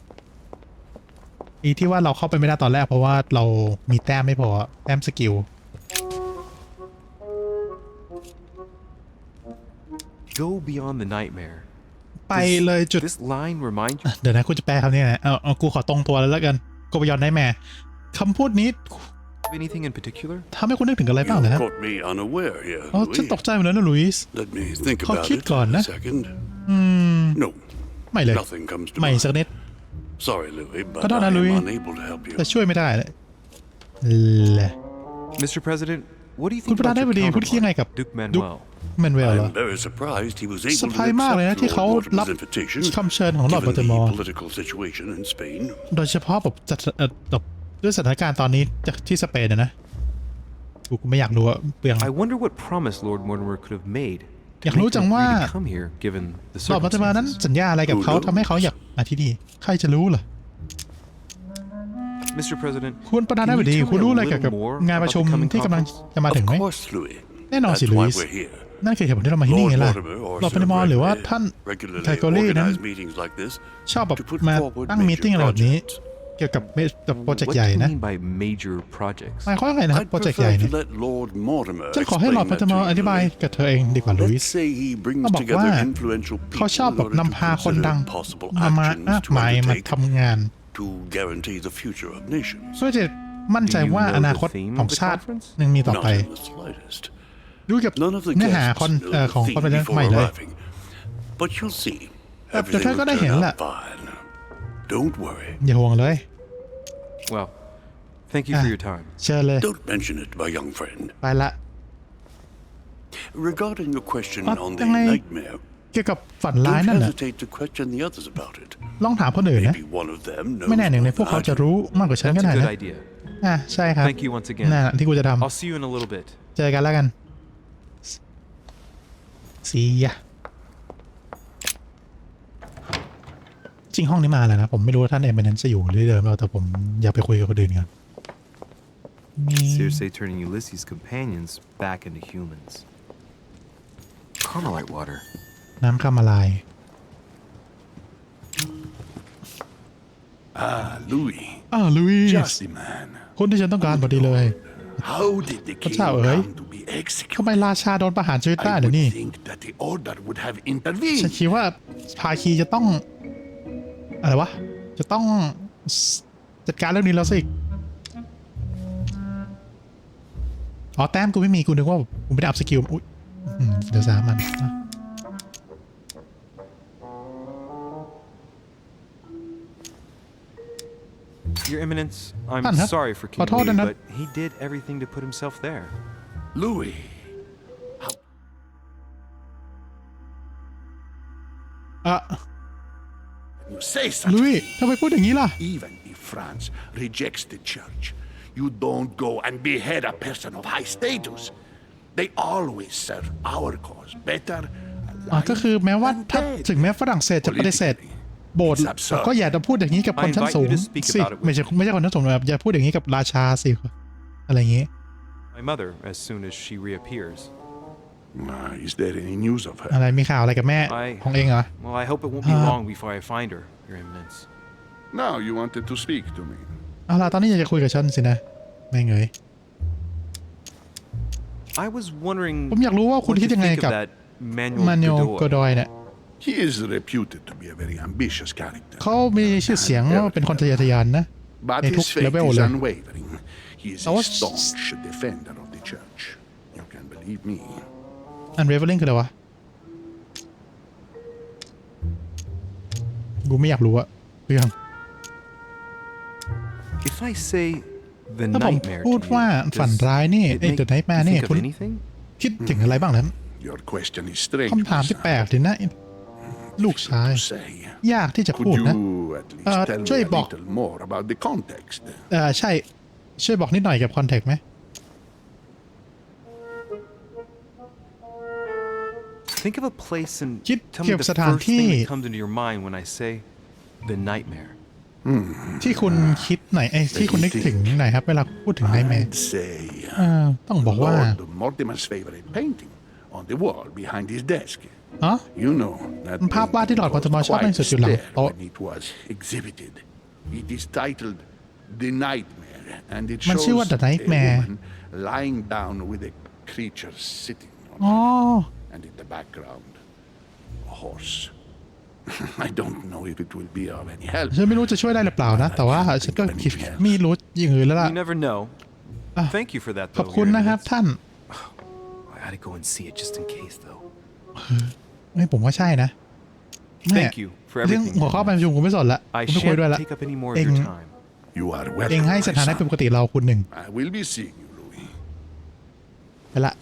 ที่ว่าเราเข้าไปไม่ได้ตอนแรกเพราะว่าเรามีแต้มไม่พอแต้มสกิล Go beyond the nightmare. ไปเลยจุด This line remind you เดี๋ยวนะกูจะแปลคำนี้นะเอากูขอตรงตัวแล้วกันกูไปย้อนได้แม่คำพูดนี้ of anything in particular? ทำให้คุณนึกถึงอะไรบ้างนะ caught me unaware here. อ๋อฉันตกใจเหมือนกันนะลุยส์ Let me think ขอ about คิด it ก่อนนะ a second. No, ไม่เลย nothing comes to ไม่ mind. สักนิด Sorry, Louis, but ขอโทษ I นะ am ลุย unable to help you. แต่ช่วยไม่ได้เลย Mr. President, what do you คุณ think ประธาน about ได้ your พอดีคุณคิดยังไงกับ counterpart, Duke ดุ๊ก Manuel? แมนเวลเหรอ I'm very surprised he was เซอ able ร์ to ไพรส์มากเลยนะ accept ที่เขา Lord รับ Mortimer's invitation, คำเชิญของลอร์ด given บัลติมอร์ the political situation in Spain. โดยเฉพาะแบบด้วยสถานการณ์ตอนนี้ที่สเปนนะกูไม่อยากรู้ว่าเปลือง I wonder what promise Lord Mortimer could have made อยาก to รู้ make จัง him ว่า agree to come here, given the ลอร์ดบัลติมอร์นั้น circumstances. สัญญาอะไรกับเขาทำให้เขาอยากมาที่นี่ใครจะรู้ล่ะ Mr. President, คุณประธานาธิบ can ดี you tell คุณ me รู้ a อะไรเกี่ยว little กับ more งานประ about ชุม the coming ที่กำลัง conference? จะมาถึง Of ไหม course, Louis. แน่นอนสิ That's ลุ why ยส์ we're here. นั่นคือเหตุผลที่เรามาที่นี่ Lord ไงล่ะ Mortimer or ลอร์ดบัลติมอร์ Sir หรือว่า Gregory ท่าน regularly ไทโกลี่นั้น organize meetings like this ชอบแบบ to put มา forward ตั้งมีตติ้ง major อะไรแบบนี้ projects. เกี่ยวกับโปรเจก What ต์ใหญ่ do you นะ mean by major projects? หมายความว่าไงนะครับ I'd โปรเจกต์ใหญ่ prefer เนี่ย to let Lord Mortimer ฉันขอให้ลอร์ด explain บัล that ติมอร์ to อ you, ธิบาย Louis. กับเธอเองดีกว่าลุย Let's ส์ say he brings เขาบอก together ว่า influential เขา people ชอบ in แบบ order to นำพาคนดัง consider possible มามาก actions to มายมา undertake ทำงาน to guarantee the future of nations. เพื่อจะมั่นใจว่าอนาคตของชาติยังมีต่อ Not ไป in the slightest. ดูกับ None of the เนื้อหา guests ของ know the คอนเฟอ theme เรนซ์ before ใหม่เลย arriving. But you'll see. แต่ Everything เธอก็ will ได้เห็น turn แหละ out fine. Don't worry. อย่าห่วงเลย Well, thank you for your time. เชิญเลย Don't mention it, my young friend. ไปละ Regarding your question on the ยังไง nightmare, เกี่ยวกับฝันร้าย don't นั่นน่ะ hesitate to question the others about it. ลองถามคนอื่นนะ Maybe one of them knows ไม่แน่หนึ่งใน more พวก than เขา I จะ do. รู้มากกว่าฉัน That's ก็ a ได้ good นะ idea. ใช่ครับ Thank you once again. นั่นที่กูจะท I'll see you in a little bit. ำเจอกันแล้วกันSee ya จริงห้องนี้มาแล้วนะผมไม่รู้ว่าท่านเอเมนนั้นจะอยู่หรือเดิมเราแต่ผมอยากไปคุยกับคนอื่นกันมี Circe turning Ulysses' companions back into humans. Carmelite water. น้ำคามาลาย Louis, ลุย just the man. คนที่ฉันต้องการพอดีเลย How did the king sao vậy? come to be ทำ executed? ไมราชาโดนประหารชีวิตได้ I เหรอ would นี่ think that the order would have ฉัน intervened. คิดว่าภาคีจะต้องอะไรวะจะต้องจัดการเรื่องนี้แล้วสิอ๋อแต้มกูไม่มีกูนึกว่ากูไม่ได้อัพสกิลอุ๊ยเดี๋ยวสามัน Your Eminence, I'm ท่านครับ sorry for ขอ King โทษ Louis, นะครับ but he did everything to put himself there. Louis, you say such ลุ a ย thing. ทำไมพูดอย่างนี้ล่ะ Even if France rejects the church, you don't go and behead a person of high status. They always serve our cause better. ก็คือแม้ว่า alive ถ้า than dead. ถึงแม้ฝรั่งเศสจะปฏิเสธ โบสถ์ It's absurd. ก็อย่าจะพูดอย่างนี้กับคนชั้นสูง I invite you to speak สิ about it with ไม่ใช่คนชั้นสูงแบบอย่าพูดอย่างนี้กับราชาสิอะไรอย่างนี้ My mother, as soon as she reappears. Is there any news of her? อะไรมีข่าวอะไรกับแม่ของเองเหรอ Well, I hope it won't be long before I find her, Your Eminence. Now you wanted to speak to me. เอาล่ะตอนนี้อยากจะคุยกับฉันสินะแม่งเอ้ย I was wondering ผมอยากรู้ว่าคุณ what คิด you ยังไง think กับ of that มานู Manuel โก Godoy. ดอยเนี่ย He is reputed to be a very ambitious character. เขามีชื่อเสียงว่าเป็นคนทะเยอทะยานนะ But Hey, his took faith level isเลย unwavering. He is I a was- staunch defender of the church. You can believe me. อันเรเวลลิ่งคืออะไรวะกูไม่อยากรู้อะเรื่อง If I say the ถ้าผม nightmare พูด to ว่า you, ฝัน does ร้ายนี่ it ไอ้ make เดอะไนท์แม you ร์นี่ think of คุณ anything? คิดถึงอะไรบ้างนั้น Your question is strange. คำถามที่ son. แปลกดีนะลูกชาย To say. ยากที่จะ Could พูดนะ you at least tell me ช่วย a บอก little more about the context? ใช่ช่วยบอกนิดหน่อยกับคอนแทคไหม Think of a place and คิด tell เกี่ me ยวกับ the สถาน first ที่ thing that comes into your mind when I say the nightmare. ที่คุณคิดไหนที่คุณนึกถึงไหนครับเวลาพูดถึงไนท์แมร์ I'd say ต้องบอกว่า Lord Mortimer's favorite painting on the wall behind his desk. อ๋อ You know that ภาพวาดที่หลอดพอตมชอบในสุดอยู่หลัง there โต๊ะ when it was exhibited. It is titled The Nightmare, and it มัน shows ชื่อว่า The a Nightmare woman lying down with a creature sitting on อ๋อ her, and in the background, a horse. I don't know if it will be of any help. ฉันไม่รู้จะช่วยได้หรือเปล่านะ แต่ว่าฉันก็คิดไม่รู้อย่างอื่นแล้วล่ะ You never know. Thank you for that, ขอบ though. คุณนะครับท่าน I gotta go and see it just in case, though. ไม่ผมว่าใช่นะ Thank you for เรื่อง everything. หัวข้อการประชุมผมไม่สนละ I ผมไม่คุยด้วย shan't ละ take up any more of your time. You are เอง welcome, ให้ส my ถานะ son. เป็นปกติเราคุณหนึ่ง I will be seeing you, Louis. ไปละ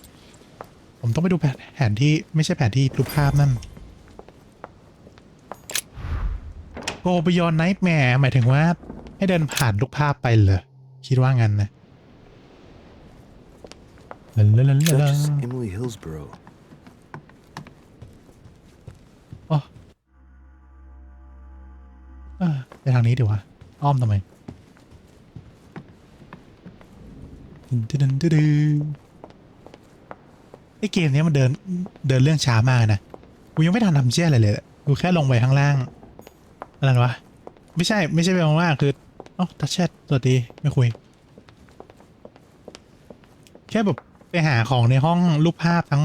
ผมต้องไปดูแผนที่ไม่ใช่แผนที่รูปภาพนั่น Go Beyond Nightmare หมายถึงว่าให้เดินผ่านรูปภาพไปเหรอคิดว่างั้นนะ Duchess Emily Hillsborough. อ๋อไปทางนี้ดีกว่าอ้อมทำไมไอเกมนี้มันเดินเรื่องช้ามากนะกูยังไม่ทันทำเชี่ยอะไรเลยกูแค่ลงไปข้างล่างอะไรวะไม่ใช่ไปข้างล่างคือทัชแชทสวัสดีไม่คุยแค่แบบไปหาของในห้องรูปภาพทั้ง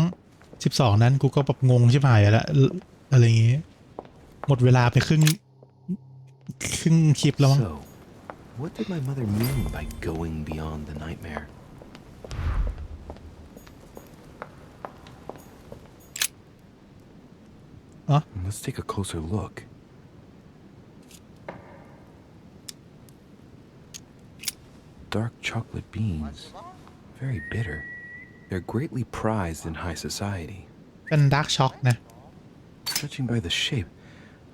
12นั้นกูก็แบบงงชิบหายแล้วอะไรอย่างงี้หมดเวลาไปครึ่งคลิปแล้วมั้ง So, what did my mother mean by going beyond the nightmare? Let's take a closer look. Dark chocolate beans. Very bitter. They're greatly prized in high society. เป็นดาร์กช็อกนะ Judging by the shape,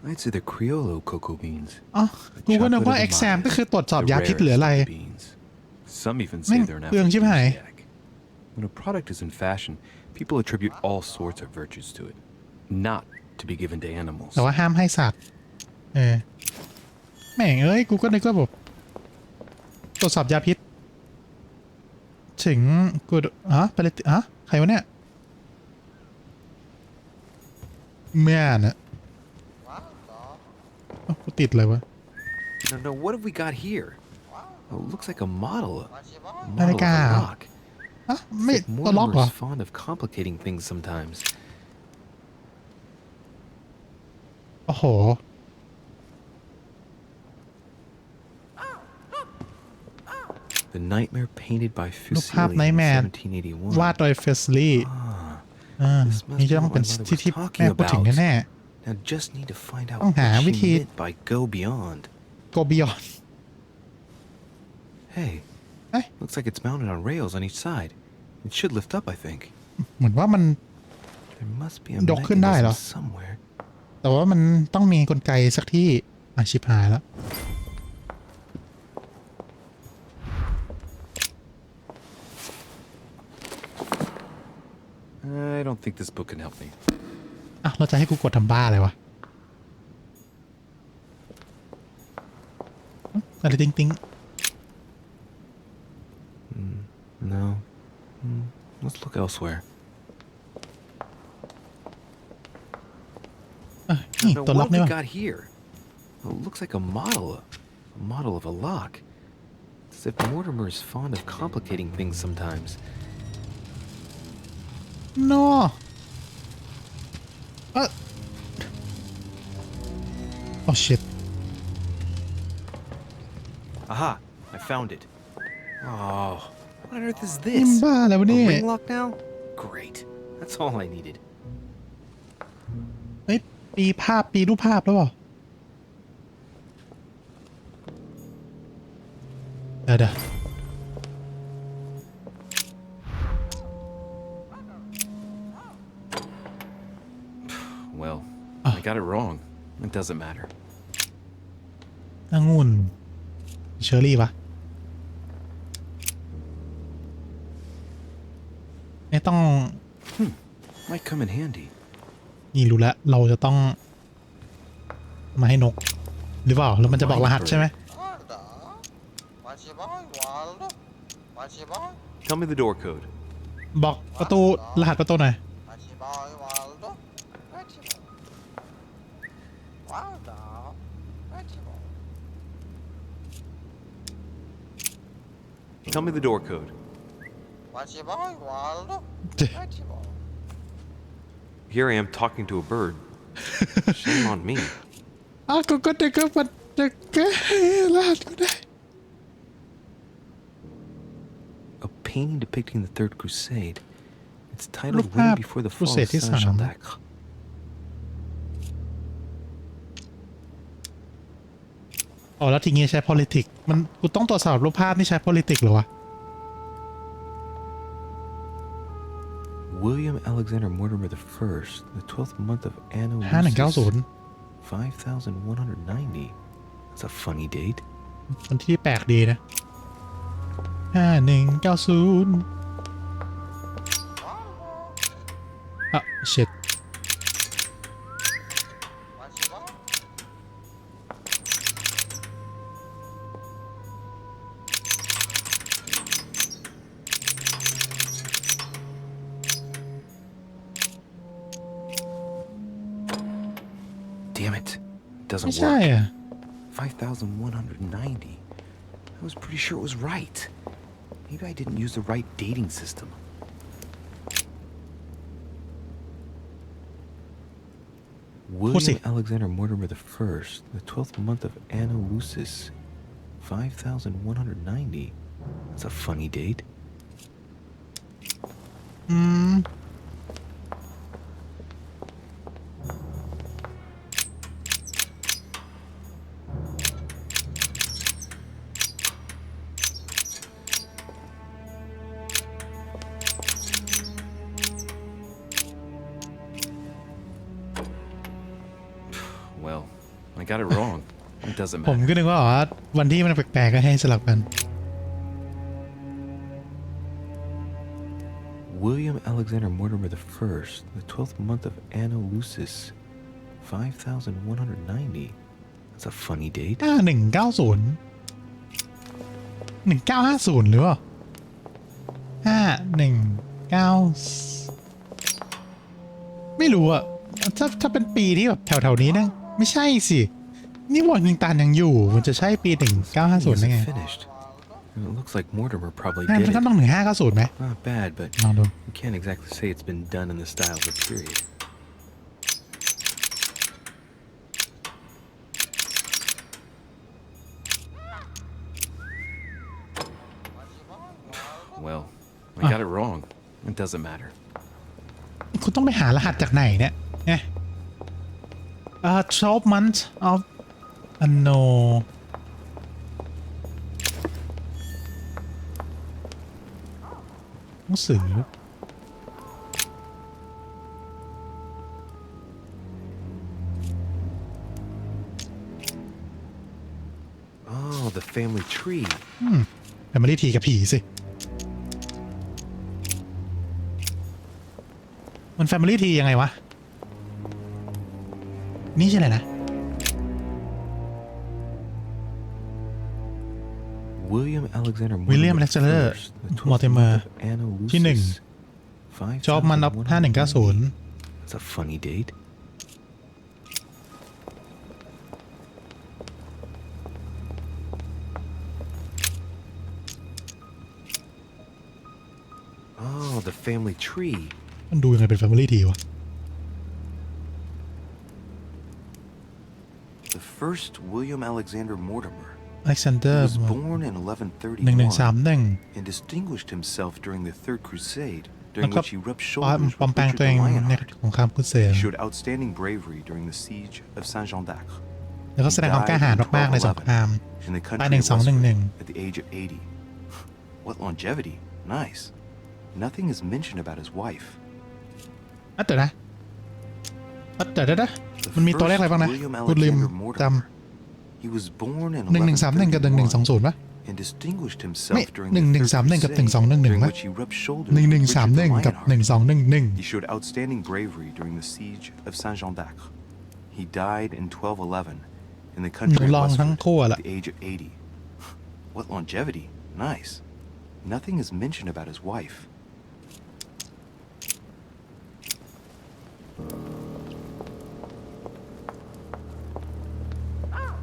I'd say they're Criollo cocoa beans. อ๋อกูก็นึกว่า exam ก็คือตรวจสอบยาพิษหรืออะไร Some even say แม่ง they're an เปลืองชิบหาย aphrodisiac. When a product is in fashion, people attribute all sorts of virtues to it, not to be given to animals. แต่ว่าห้ามให้สัตว์แม่งเอ้ยกูก็นึกว่าแบบตรวจสอบยาพิษถึงกูไปเลยใครวะเนี่ยแม่น่ะกูติดเลยวะ Now, what have we got here? Oh, it looks like a model. A นาฬิ model กา of a lock. ไม่ It's like ตัวล็อกเหรอ Mortimer's fond of complicating things sometimes. โอ้โห The Nightmare painted by รูปภาพ Fuseli ไนท์ in แมน 1781. วาดโดยเฟสลี่ This must นี่ be จะต้อง what เป็น my mother ที่ was ที่ talking แม่พูดถึง about. แน่ Now just need to find out ต้องหา what วิ she ธี meant by go beyond. Go Beyond Hey, Hey. looks like it's mounted on rails on each side. It should lift up, I think. เหมือนว่ามัน There must be a ยกขึ้นได้เหรอ mechanism somewhere. แต่ว่ามันต้องมีกลไกสักที่ชิบหายแล้ว I don't think this book can help me. เราจะให้กูกดทำบ้าอะไรวะอะไรติ๊งติ๊ง No. Let's look elsewhere. นี่ Now, ตัวล็อ what กนี่ have วะ we got here? Oh, it looks like a model of a lock. It's as if Mortimer is fond of complicating things sometimes. no oh shit Aha! I found it. Oh, what on earth is นี่ this? บ้าอะไรวะ A เนี่ย ring lock now? Great. That's all I needed. เฮ้ยปีรูปภาพแล้วเปล่าเดี๋ยว Well, I got it wrong. It doesn't matter. องุ่นเชอร์รี่ปะเนี่ยต้อง Might come in handy. นี่รู้แล้วเราจะต้องมาให้นกหรือเปล่าแล้วมันจะบอกรหัสใช่ไหม Tell me the door code. บอกประตูรหัสประตูหน่อย Tell me the door code. Here I am talking to a bird. Shame on me. อ้าวก็เด็กก็มันจะแก้รหัสก็ได้ A painting depicting the Third Crusade. It's titled Winter Before the Fall of Saint-Jean d'Acre. อ๋อแล้วทีนี้ใช้ politics มันกูต้องตรวจสอบรูปภาพนี่ใช้ politics เหรอวะ William Alexander Mortimer I, the 12th month of Anno 5190 5190. That's a funny date. มันที่แปลกดีนะ5190อ่ะ shit Damn it. It ไม่ doesn't ใช่ work. อ่ะ 5190. I was pretty sure it was right. Maybe I didn't use the right dating system. William Alexander Mortimer I, the 12th month of Anno Lucis. 5190. That's a funny date. 'Well, I got it wrong. It doesn't ผม matter. ก็นึกว่าวันที่มันแปลกๆก็ให้สลับกัน William Alexander Mortimer I, the 12th month of Anno Lucis. 5190. That's a funny date. 5190 1950หรือเปล่า519ไม่รู้อะถ้าเป็นปีที่แบบแถวๆนี้นะไม่ใช่สินี่วอร์นิงตันยังอยู่มันจะใช่ปี 1950ได้ไง Finished. It looks like Mortimer probably งั้น did มันก็ it. ต้อง1590ไหม Not bad, but ลองดู you can't exactly say it's been done in the style of the period. Well, I got it wrong. It doesn't matter. คุณต้องไปหารหัสจากไหนเนี่ย12 months of Anno หนังสือ Oh, the family tree. แต่ไม่ได้ทีกับผีสิมัน Family Tree ยังไงวะนี่ใช่ไหมนะ William Alexander William Alexander Mortimer Anno ที่หนึ่ง Lucis. จอบมันรับ5190 That's a funny date. Oh, the family tree. มันดูยังไงเป็น Family Tree วะ The first William Alexander Mortimer. Alexander He was born in 1131 1131 and distinguished himself during the Third Crusade, แล้ว during ก็ which he rubbed shoulders ปลอม with แปลง Richard ตัวเอง the ใน Lionheart. สงครามครูเสด He showed outstanding bravery during the siege of Saint-Jean d'Acre. แล้วก็แสดงความกล้าหาญมากๆในสงคราม In the ตาย country of 1211 at the age of 80. What longevity. Nice. Nothing is mentioned about his wife. เดี๋ยวนะเดี๋ยวมันมีตัวเลขอะไรบ้างนะ William กูลืม Alexander จ Mortimer. He was born in ำ1131กับ 1131 1120ป่ะ and distinguished ไม่ himself during 1131 กับ 1211 during มั้ย which he rubbed shoulders with Richard the 1131 กับ Lionheart. He 1211 showed outstanding bravery during the siege of Saint-Jean d'Acre. He died in 1211 in the country of ลองทั้ง Westford คู่ at ละ the age of 80. What longevity! Nice. Nothing is mentioned about his wife.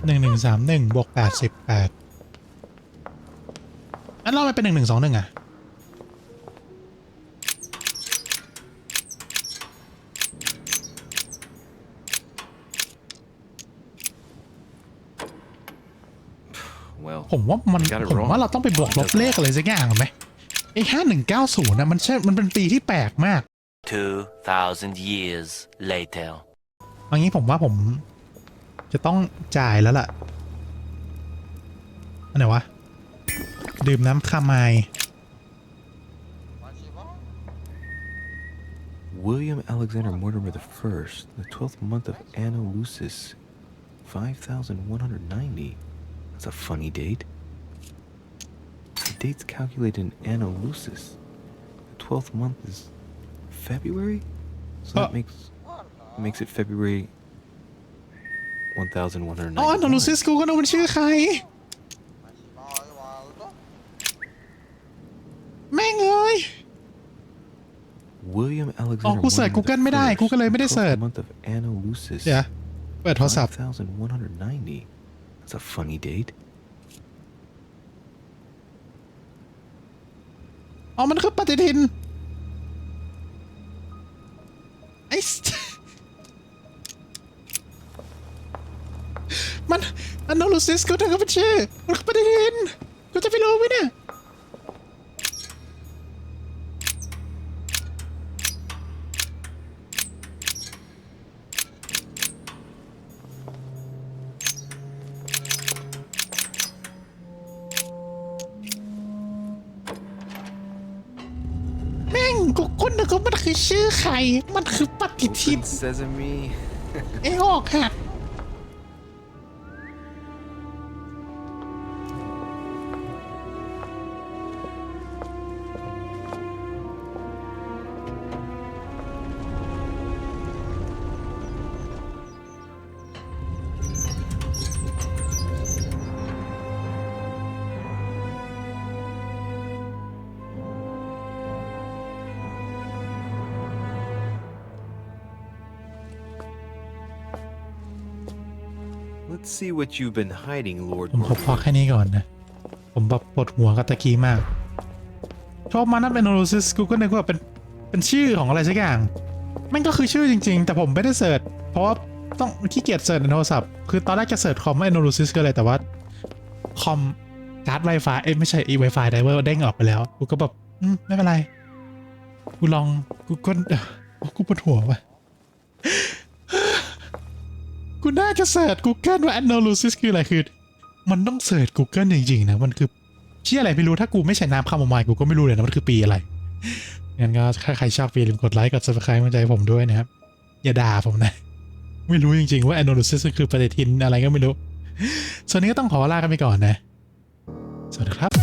1131 บวก 88อันเราไปเป็น 1121 อ่ะ Well, ผมว่าเราต้องไปบวกลบเลขอะไรสักอย่างไหมไอ้5190นะมันเป็นปีที่แปลกมาก 2,000 years later. อันนี้ผมว่าผมจะต้องจ่ายแล้วล่ะอันไหนวะดื่มน้ำคาไมล์ William Alexander Mortimer I, the 12th month of Anno Lucis, 5,190. That's a funny date. The date's calculated in Anno Lucis. The 12th month is February? So that makes it February 1,190. อ๋อ Anno Lucis กูก็นึกมันชื่อใครแม่งเอ้ย William อ๋อ Alexander กูเสิร์ช Mortimer Google ไม่ได้ กูก็เลยไม่ได้เสิร์ช the 12th month of Anno Lucis. เดี๋ยวเปิดโทรศัพท์ 5,190. That's a funny date. อ๋อมันคือปฏิทินไอ้มัน Anno Lucis กูนึกว่าเป็นชื่อมันคือปฏิทินกูจะไปรู้ไหมเนี่ยกูคนนึกว่ามันคือชื่อใครมันคือปฏิทิน Sesame. ไอ้ออกค่ะLet's see what you've been hiding, Lord. ผมพอแค่นี้ก่อนนะผมแบบปวดหัวกับตะกี้มากชอบมานั่นเป็น Anno Lucis กูก็นึกว่าเป็นชื่อของอะไรสักอย่างมันก็คือชื่อจริงๆแต่ผมไม่ได้เสิร์ชเพราะว่าต้องขี้เกียจเสิร์ชในโทรศัพท์คือตอนแรกจะเสิร์ชคอมว่า Anno Lucis ก็เลยแต่ว่าคอมการ์ด Wi-Fi ไม่ใช่ Wi-Fi ไดเวอร์เด้งออกไปแล้วกูก็แบบไม่เป็นไรกูลองกูปวดหัวว่ะกูน่าจะเสิร์ช Google ว่า Anno Lucis คืออะไรคือมันต้องเสิร์ช Google จริงๆนะมันคือชื่ออะไรไม่รู้ถ้ากูไม่ใช้น้ำคาโมไมล์กูก็ไม่รู้เลยนะมันคือปีอะไรงั้นก็ถ้าใครชอบอย่าลืมกดไลค์กด Subscribe มาใจผมด้วยนะครับอย่าด่าผมนะไม่รู้จริงๆว่า Anno Lucis คือปฏิทินอะไรก็ไม่รู้ส่วนนี้ก็ต้องขอลากันไปก่อนนะสวัสดีครับ